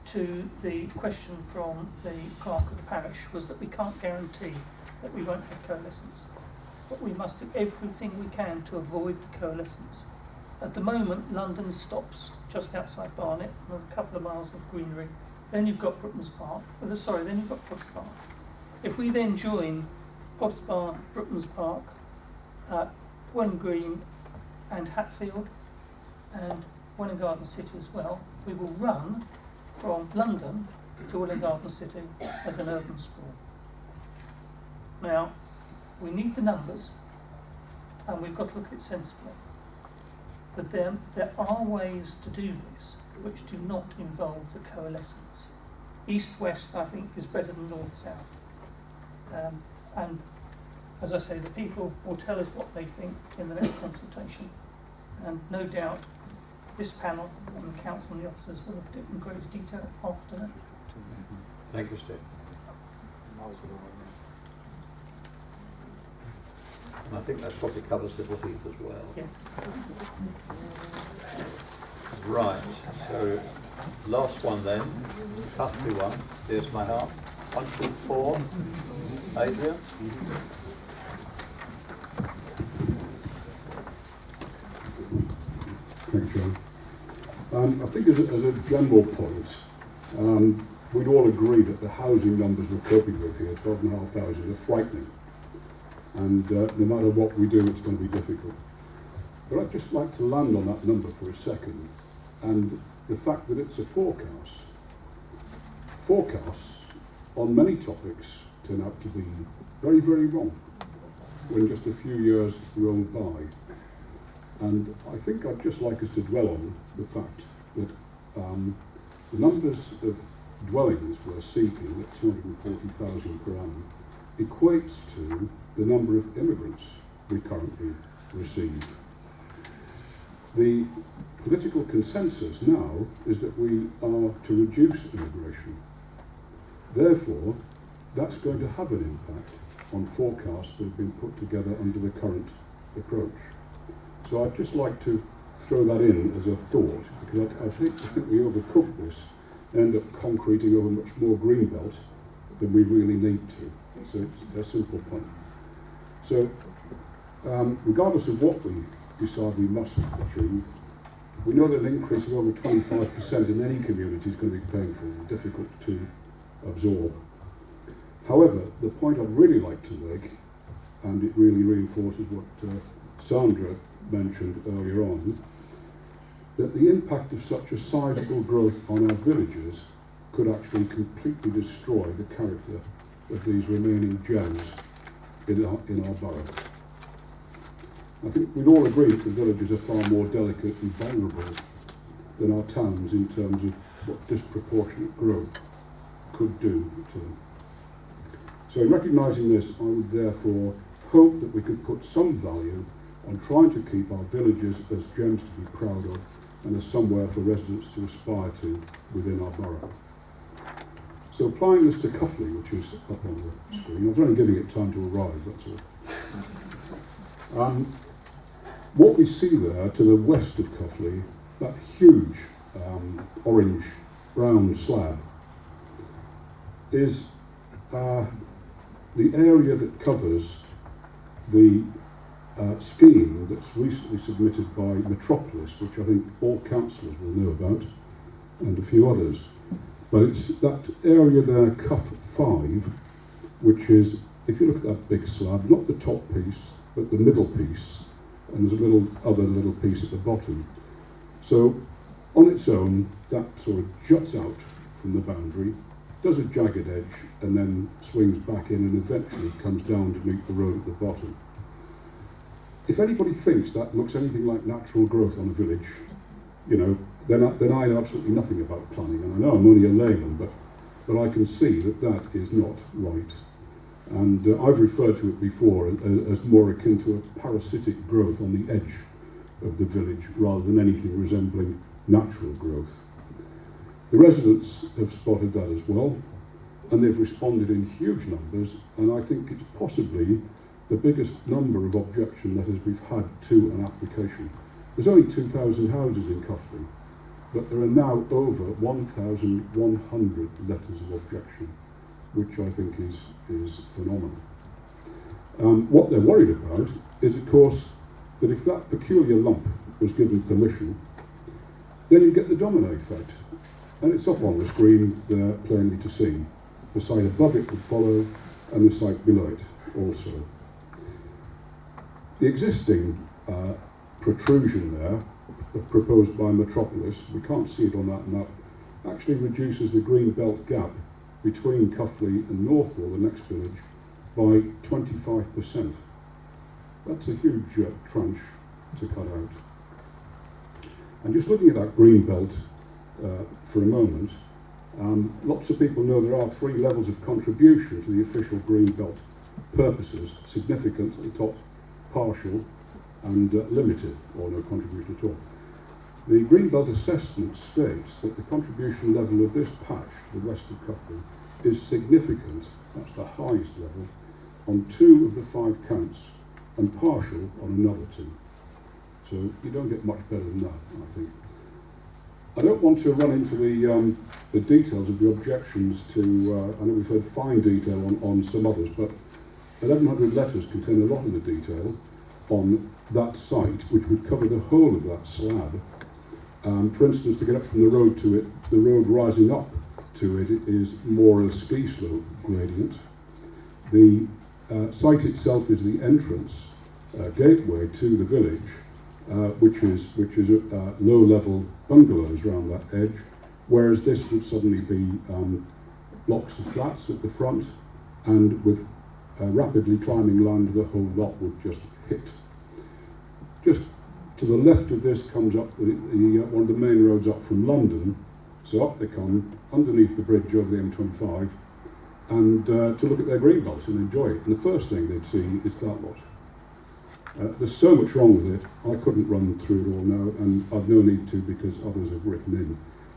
to the question from the clerk of the parish was that we can't guarantee that we won't have coalescence, but we must do everything we can to avoid the coalescence. At the moment, London stops just outside Barnet, and a couple of miles of greenery. Then you've got Brooklands Park. Then you've got Potter's Bar. If we then join Potter's Bar, Brooklands Park, Welwyn Green, and Hatfield, and Welwyn Garden City as well, we will run from London to Welwyn Garden City as an urban sprawl. Now, we need the numbers, and we've got to look at it sensibly. But then there are ways to do this which do not involve the coalescence. East-west, I think, is better than north-south. And as I say, the people will tell us what they think in the next consultation. And no doubt this panel and the council and the officers will look at it in greater detail after that. Thank you, Steve. And I think that probably covers Little Heath as well. Yeah. Right, so last one then, Cuffley one, here's my heart. 124, Adrian. Thank you, John. I think as a general point, we'd all agree that the housing numbers we're coping with here, 12,500, are frightening. And no matter what we do, it's going to be difficult. But I'd just like to land on that number for a second, and the fact that it's a forecast. Forecasts on many topics turn out to be very, very wrong when just a few years roll by. And I think I'd just like us to dwell on the fact that the numbers of dwellings we're seeking at 240,000 per annum equates to the number of immigrants we currently receive. The political consensus now is that we are to reduce immigration. Therefore, that's going to have an impact on forecasts that have been put together under the current approach. So I'd just like to throw that in as a thought, because I think we overcook this and end up concreting over much more greenbelt than we really need to. So it's a simple point. So regardless of what we decide we must achieve, we know that an increase of over 25% in any community is going to be painful and difficult to absorb. However, the point I'd really like to make, and it really reinforces what Sandra mentioned earlier on, that the impact of such a sizable growth on our villages could actually completely destroy the character of these remaining gems in our borough. I think we'd all agree that the villages are far more delicate and vulnerable than our towns in terms of what disproportionate growth could do to them. So in recognising this, I would therefore hope that we could put some value on trying to keep our villages as gems to be proud of and as somewhere for residents to aspire to within our borough. So applying this to Cuffley, which is up on the screen, I was only giving it time to arrive, that's all. What we see there to the west of Cuffley, that huge orange-brown slab, is the area that covers the scheme that's recently submitted by Metropolis, which I think all councillors will know about, and a few others. But it's that area there, Cuff 5, which is, if you look at that big slab, not the top piece, but the middle piece, and there's a little piece at the bottom. So, on its own, that sort of juts out from the boundary, does a jagged edge, and then swings back in and eventually comes down to meet the road at the bottom. If anybody thinks that looks anything like natural growth on a village, you know, then I know absolutely nothing about planning, and I know I'm only a layman, but I can see that that is not right. And I've referred to it before as more akin to a parasitic growth on the edge of the village rather than anything resembling natural growth. The residents have spotted that as well, and they've responded in huge numbers, and I think it's possibly the biggest number of objection letters we've had to an application. There's only 2,000 houses in Cuffley, but there are now over 1,100 letters of objection, which I think is phenomenal. What they're worried about is, of course, that if that peculiar lump was given permission, then you get the domino effect. And it's up on the screen there plainly to see. The site above it would follow, and the site below it also. The existing protrusion there, proposed by Metropolis, we can't see it on that map, actually reduces the green belt gap between Cuffley and Northall, the next village, by 25%. That's a huge tranche to cut out. And just looking at that green belt for a moment, lots of people know there are 3 levels of contribution to the official green belt purposes: significant at the top, partial, and limited, or no contribution at all. The Greenbelt assessment states that the contribution level of this patch, the west of Cuffley, is significant, that's the highest level, on 2 of the 5 counts, and partial on another 2. So you don't get much better than that, I think. I don't want to run into the details of the objections to, I know we've heard fine detail on some others, but 1,100 letters contain a lot of the detail on that site, which would cover the whole of that slab. For instance, to get up from the road to it, the road rising up to it is more a ski slope gradient. The site itself is the entrance gateway to the village, which is low-level bungalows around that edge, whereas this would suddenly be blocks of flats at the front, and with rapidly climbing land, the whole lot would just hit. Just to the left of this comes up one of the main roads up from London, so up they come, underneath the bridge over the M25, and to look at their greenbelt and enjoy it. And the first thing they'd see is that lot. There's so much wrong with it, I couldn't run through it all now, and I've no need to because others have written in.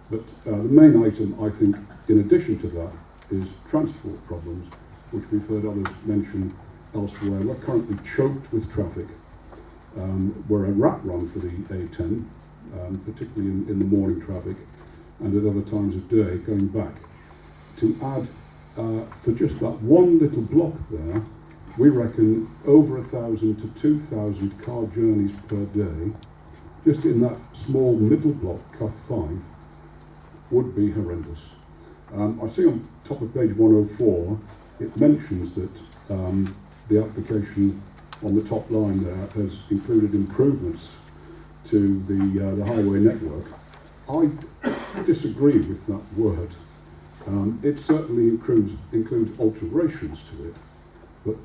But the main item, I think, in addition to that, is transport problems, which we've heard others mention elsewhere. We're currently choked with traffic. We're a rat run for the A10, particularly in the morning traffic and at other times of day going back. To add, for just that one little block there, we reckon over 1,000 to 2,000 car journeys per day, just in that small middle block, Cuff 5, would be horrendous. I see on top of page 104, it mentions that the application on the top line there has included improvements to the highway network. I disagree with that word. It certainly includes alterations to it, but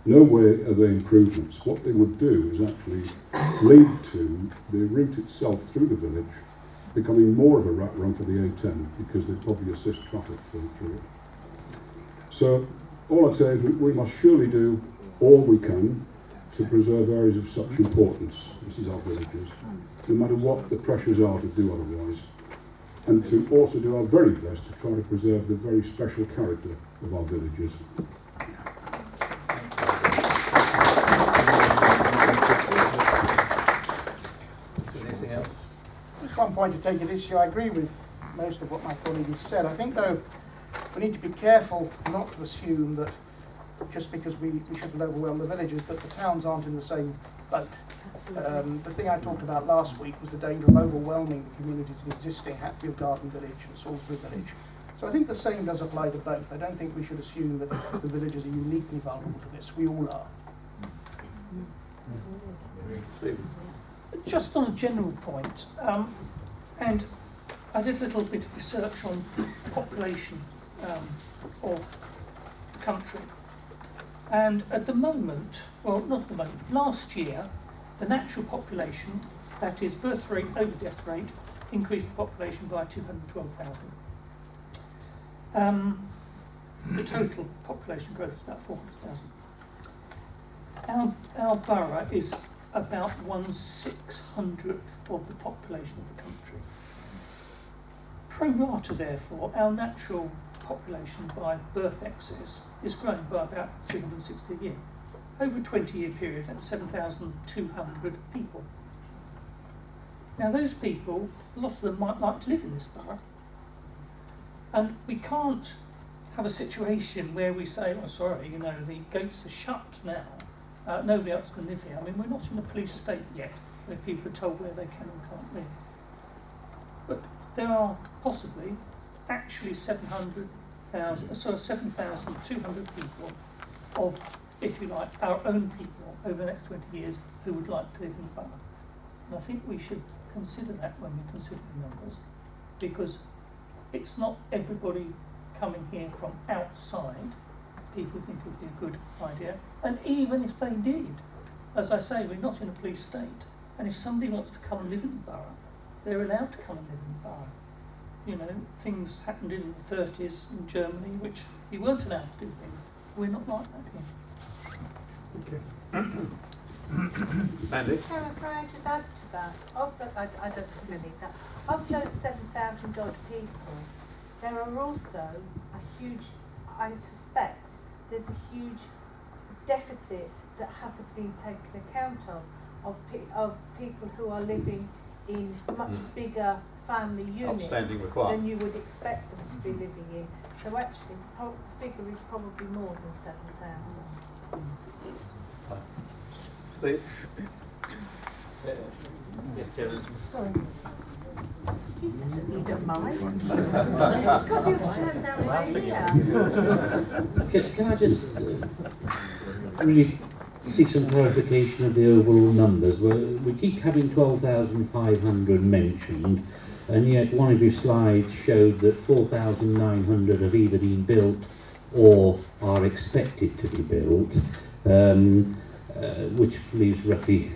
no way are they improvements. What they would do is actually lead to the route itself through the village becoming more of a rat run for the A10, because they'd probably assist traffic flowing through it. So all I'd say is we must surely do all we can to preserve areas of such importance. This is our villages, no matter what the pressures are to do otherwise, and to also do our very best to try to preserve the very special character of our villages. Anything else? Just one point to take at issue. I agree with most of what my colleague has said. I think, though, we need to be careful not to assume that just because we shouldn't overwhelm the villages, that the towns aren't in the same boat. The thing I talked about last week was the danger of overwhelming the communities of existing Hatfield Garden Village and Salisbury Village. So I think the same does apply to both. I don't think we should assume that the villages are uniquely vulnerable to this. We all are. Just on a general point, and I did a little bit of research on population of the country. And at the moment, well, not at the moment, last year, the natural population, that is birth rate over death rate, increased the population by 212,000. The total population growth is about 400,000. Our borough is about 1/600th of the population of the country. Pro rata, therefore, our natural population by birth excess is growing by about 360 a year. Over a 20-year period, that's 7,200 people. Now, those people, a lot of them might like to live in this borough. And we can't have a situation where we say, oh, sorry, you know, the gates are shut now. Nobody else can live here. I mean, we're not in a police state yet where people are told where they can and can't live. But there are possibly actually 7,200 people of, if you like, our own people over the next 20 years who would like to live in the borough. And I think we should consider that when we consider the numbers, because it's not everybody coming here from outside. People think it would be a good idea. And even if they did, as I say, we're not in a police state. And if somebody wants to come and live in the borough, they're allowed to come and live in the borough. You know, things happened in the 30s in Germany, which you weren't allowed to do things. We're not like that here. Okay. Andy? Sarah, can I just add to that? Of the, I don't think I need that. Of those 7,000 odd people, there are also a huge, I suspect, there's a huge deficit that hasn't been taken account of people who are living in much bigger family units than you would expect them to be living in. So actually, the figure is probably more than 7,000. Steve? Yes, Chairman. Sorry. He doesn't need a mic. Because you've turned down my ear. Can I just really seek some clarification of the overall numbers? We keep having 12,500 mentioned, and yet one of your slides showed that 4,900 have either been built or are expected to be built, which leaves roughly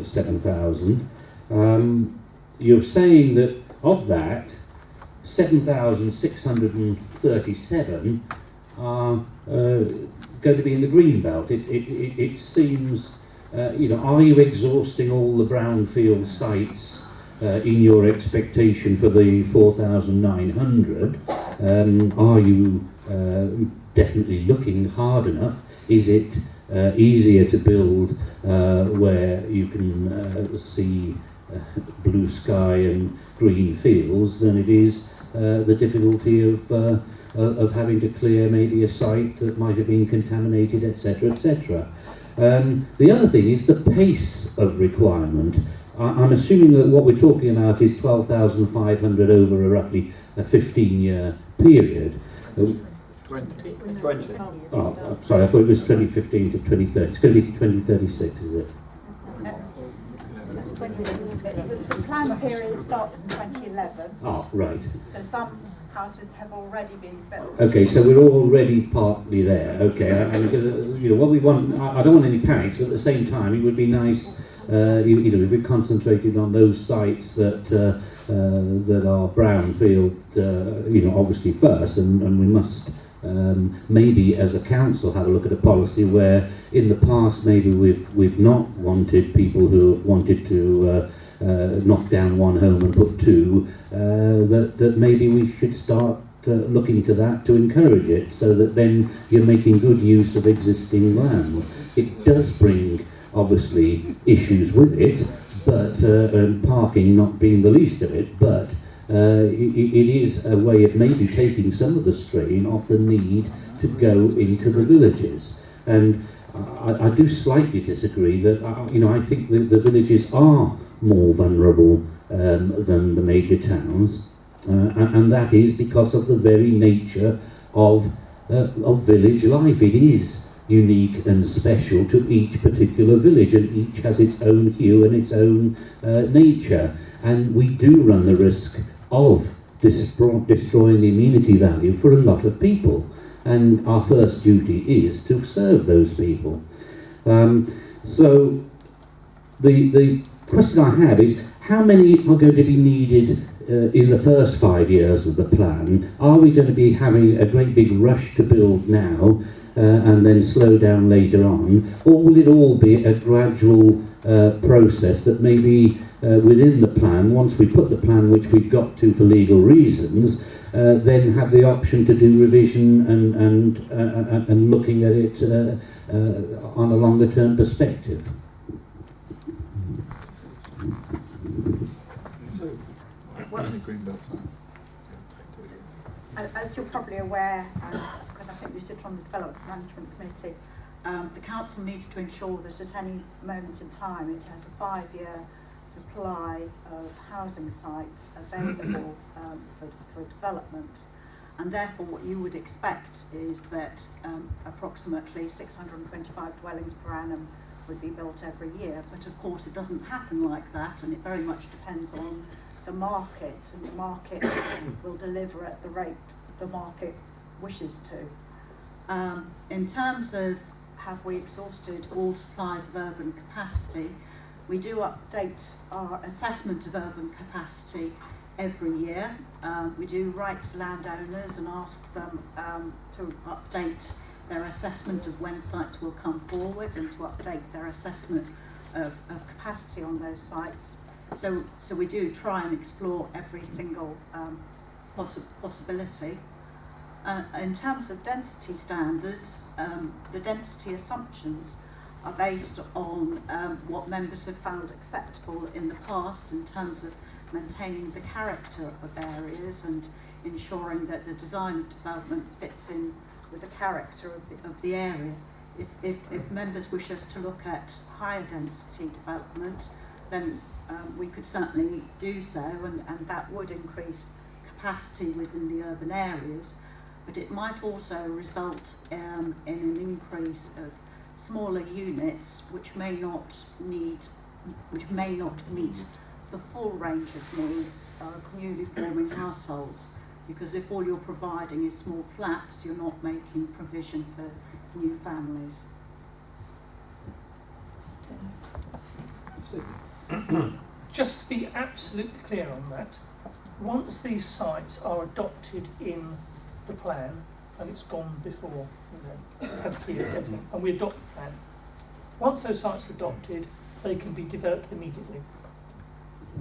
7,000. You're saying that of that, 7,637 are going to be in the green belt. It seems, you know, are you exhausting all the brownfield sites in your expectation for the 4,900? Are you definitely looking hard enough? Is it easier to build where you can see blue sky and green fields than it is the difficulty of having to clear maybe a site that might have been contaminated, etc., etc. The other thing is the pace of requirement. I'm assuming that what we're talking about is 12,500 over a roughly a 15-year period. 20. Oh, sorry, I thought it was 2015 to 2030. It's going to be 2036, is it? The plan period starts in 2011. Oh, right. So some houses have already been built. Okay, so we're already partly there. Okay, and because you know what we want, I don't want any panics, but at the same time, it would be nice, you know, if we concentrated on those sites that that are brownfield, you know, obviously first, and we must. Maybe as a council have a look at a policy where in the past maybe we've not wanted people who have wanted to knock down one home and put two, that maybe we should start looking to that to encourage it, so that then you're making good use of existing land. It does bring obviously issues with it, but parking not being the least of it, but it is a way of maybe taking some of the strain off the need to go into the villages. And I do slightly disagree that, I think that the villages are more vulnerable than the major towns, and that is because of the very nature of village life. It is unique and special to each particular village, and each has its own hue and its own nature, and we do run the risk of destroying the amenity value for a lot of people, and our first duty is to serve those people. So the question I have is, how many are going to be needed in the first 5 years of the plan? Are we going to be having a great big rush to build now and then slow down later on, or will it all be a gradual process that maybe within the plan, once we put the plan, which we've got to for legal reasons, then have the option to do revision and looking at it on a longer term perspective? As you're probably aware, because I think you sit on the Development Management Committee, the council needs to ensure that at any moment in time it has a 5-year supply of housing sites available for development, and therefore what you would expect is that approximately 625 dwellings per annum would be built every year. But of course it doesn't happen like that, and it very much depends on the market, and the market will deliver at the rate the market wishes to. In terms of have we exhausted all supplies of urban capacity, we do update our assessment of urban capacity every year. We do write to landowners and ask them to update their assessment of when sites will come forward and to update their assessment of capacity on those sites. So we do try and explore every single possibility. In terms of density standards, the density assumptions are based on what members have found acceptable in the past in terms of maintaining the character of areas and ensuring that the design of development fits in with the character of the area. If members wish us to look at higher density development, then we could certainly do so, and that would increase capacity within the urban areas, but it might also result in an increase of smaller units which may not meet the full range of needs of newly forming households, because if all you're providing is small flats, you're not making provision for new families. Just to be absolutely clear on that, once these sites are adopted in the plan, and it's gone before, and we adopt the plan, once those sites are adopted, they can be developed immediately.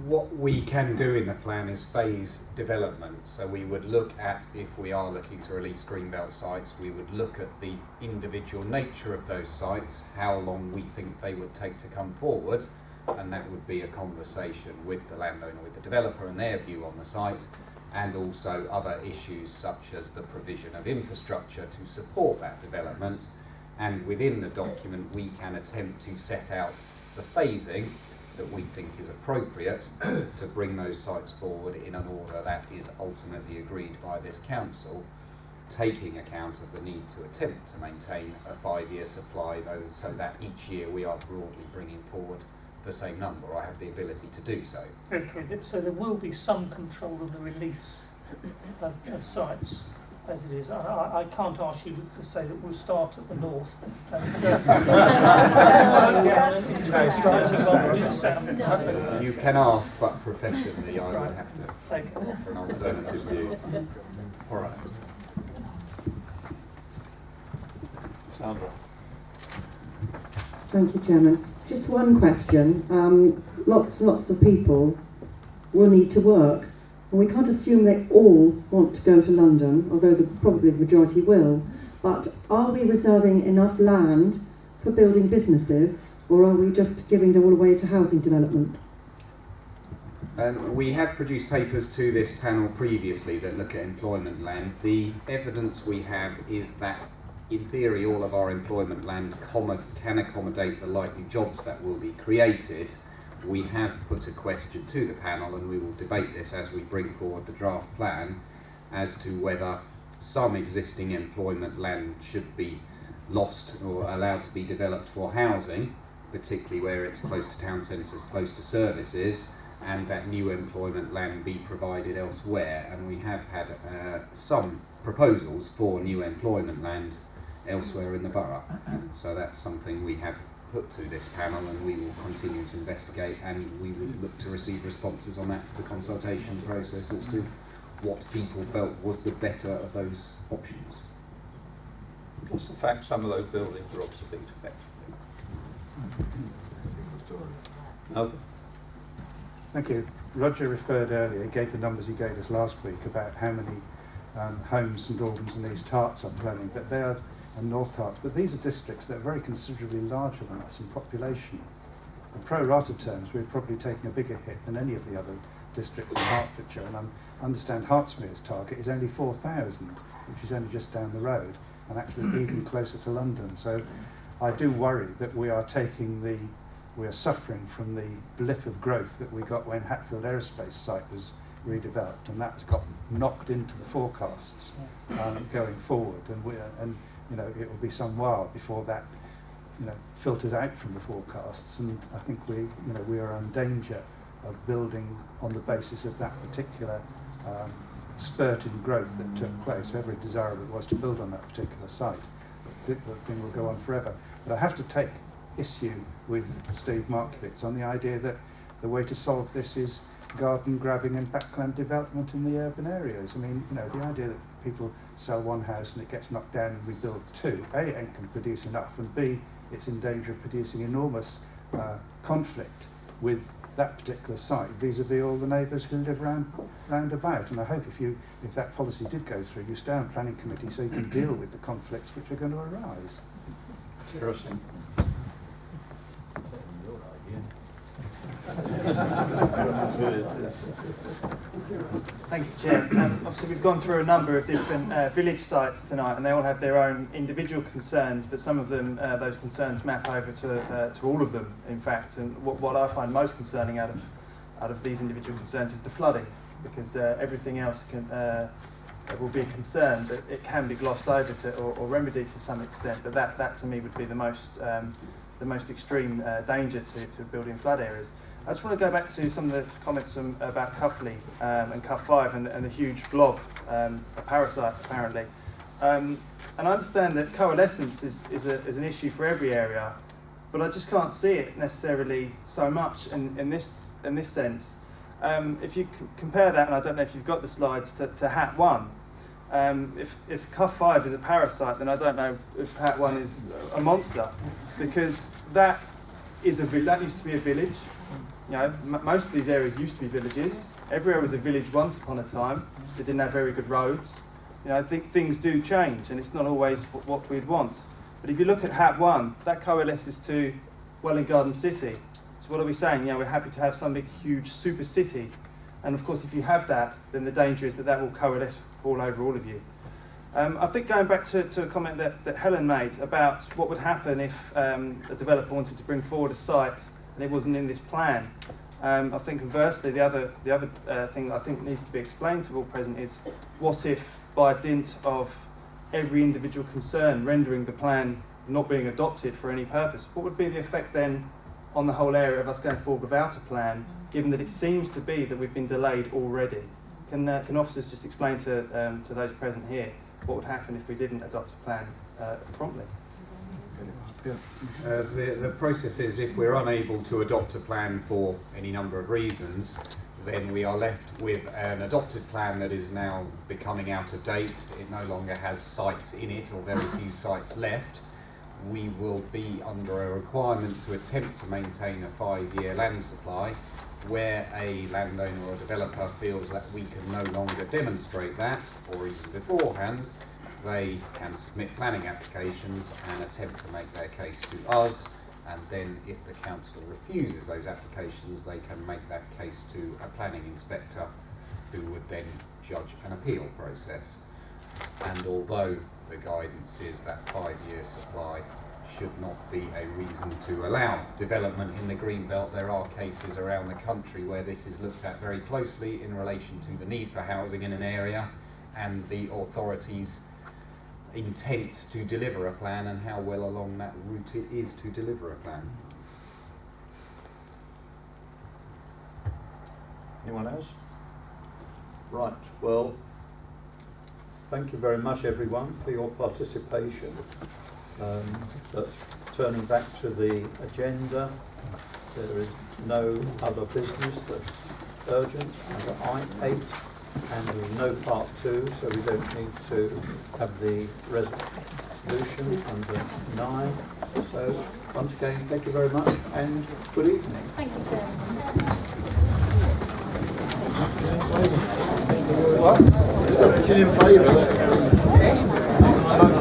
What we can do in the plan is phase development. So we would look at, if we are looking to release greenbelt sites, we would look at the individual nature of those sites, how long we think they would take to come forward, and that would be a conversation with the landowner, with the developer and their view on the site, and also other issues such as the provision of infrastructure to support that development. And within the document we can attempt to set out the phasing that we think is appropriate to bring those sites forward in an order that is ultimately agreed by this council, taking account of the need to attempt to maintain a 5-year supply, though, so that each year we are broadly bringing forward the same number. I have the ability to do so. Okay, so there will be some control of the release of sites as it is. I can't ask you to say that we'll start at the north and go You can ask, but professionally I would have to offer an alternative view. All right. Sandra. Thank you, Chairman. Just one question. Lots of people will need to work, and we can't assume they all want to go to London, although probably the majority will. But are we reserving enough land for building businesses, or are we just giving it all away to housing development? We have produced papers to this panel previously that look at employment land. The evidence we have is that in theory, all of our employment land can accommodate the likely jobs that will be created. We have put a question to the panel, and we will debate this as we bring forward the draft plan, as to whether some existing employment land should be lost or allowed to be developed for housing, particularly where it's close to town centres, close to services, and that new employment land be provided elsewhere. And we have had some proposals for new employment land elsewhere in the borough. So that's something we have put to this panel, and we will continue to investigate, and we would look to receive responses on that to the consultation process as to what people felt was the better of those options. Plus the fact some of those buildings are obsolete effectively. Okay. Thank you. Roger referred earlier, he gave the numbers he gave us last week about how many homes St Albans and East Herts are planning, but they are, and North Herts, but these are districts that are very considerably larger than us in population. In pro rata terms, we're probably taking a bigger hit than any of the other districts in Hertfordshire, and I understand Hertsmere's target is only 4,000, which is only just down the road, and actually even closer to London. So I do worry that we are suffering from the blip of growth that we got when Hatfield Aerospace site was redeveloped, and that's got knocked into the forecasts going forward, and you know, it will be some while before that, you know, filters out from the forecasts, and I think we are in danger of building on the basis of that particular spurt in growth that took place, however desirable it was to build on that particular site. The thing will go on forever. But I have to take issue with Steve Markiewicz on the idea that the way to solve this is garden grabbing and backland development in the urban areas. I mean, you know, the idea that people sell one house and it gets knocked down and we build two, A, it ain't can produce enough, and B, it's in danger of producing enormous conflict with that particular site vis-a-vis all the neighbours who live round about. And I hope if that policy did go through, you stay on planning committee so you can deal with the conflicts which are going to arise. Interesting. Thank you, Chair. Obviously, we've gone through a number of different village sites tonight, and they all have their own individual concerns, but some of them, those concerns map over to all of them, in fact. And what I find most concerning out of these individual concerns is the flooding, because everything else will be a concern, but it can be glossed over or remedied to some extent. But that to me would be the most extreme danger to building flood areas. I just want to go back to some of the comments about Cuffley and Cuff 5 and the huge blob, a parasite apparently. And I understand that coalescence is an issue for every area, but I just can't see it necessarily so much in this sense. If you compare that, and I don't know if you've got the slides, to Hat 1, if Cuff 5 is a parasite, then I don't know if Hat 1 is a monster, because that used to be a village. You know, most of these areas used to be villages. Everywhere was a village once upon a time. They didn't have very good roads. You know, I think things do change, and it's not always what we'd want. But if you look at Hat 1, that coalesces to Welwyn Garden City. So what are we saying? You know, we're happy to have some big, huge super city. And of course, if you have that, then the danger is that will coalesce all over all of you. I think going back to a comment that Helen made about what would happen if a developer wanted to bring forward a site and it wasn't in this plan. I think conversely, the other thing that I think needs to be explained to all present is, what if by dint of every individual concern rendering the plan not being adopted for any purpose, what would be the effect then on the whole area of us going forward without a plan, given that it seems to be that we've been delayed already? Can officers just explain to those present here what would happen if we didn't adopt a plan promptly? The process is, if we're unable to adopt a plan for any number of reasons, then we are left with an adopted plan that is now becoming out of date. It no longer has sites in it, or very few sites left. We will be under a requirement to attempt to maintain a 5-year land supply, where a landowner or developer feels that we can no longer demonstrate that, or even beforehand, they can submit planning applications and attempt to make their case to us, and then if the council refuses those applications, they can make that case to a planning inspector, who would then judge an appeal process. And although the guidance is that 5-year supply should not be a reason to allow development in the Greenbelt, there are cases around the country where this is looked at very closely in relation to the need for housing in an area and the authorities' intent to deliver a plan and how well along that route it is to deliver a plan. Anyone else? Right, well, thank you very much everyone for your participation. But turning back to the agenda, there is no other business that's urgent under I-8, and there is no part 2, so we don't need to have the resolution under 9. So once again, thank you very much and good evening. Thank you, Chairman. In favour. Thank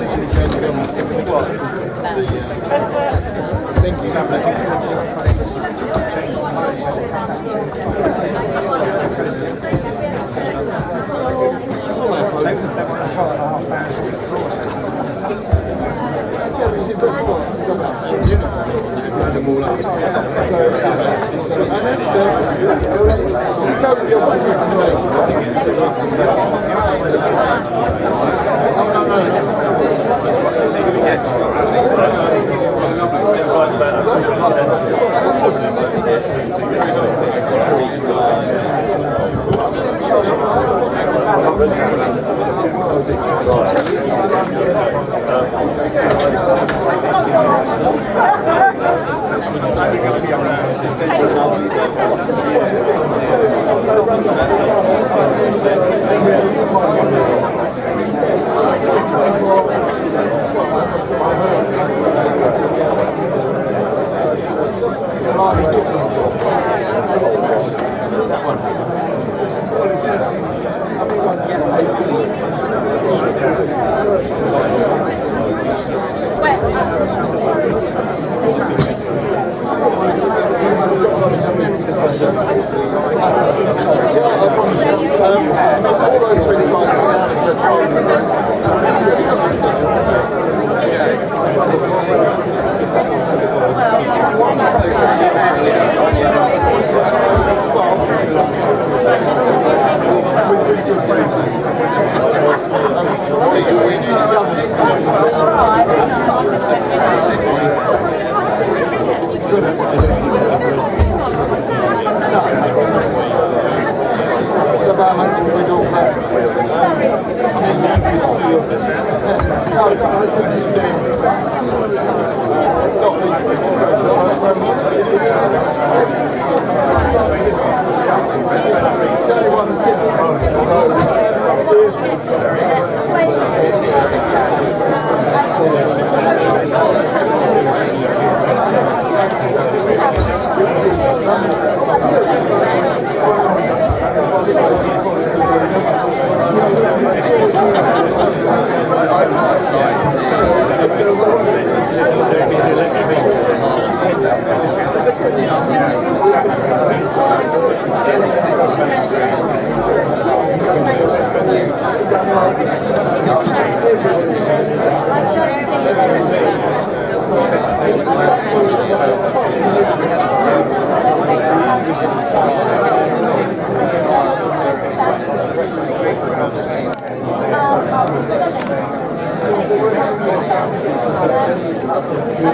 you.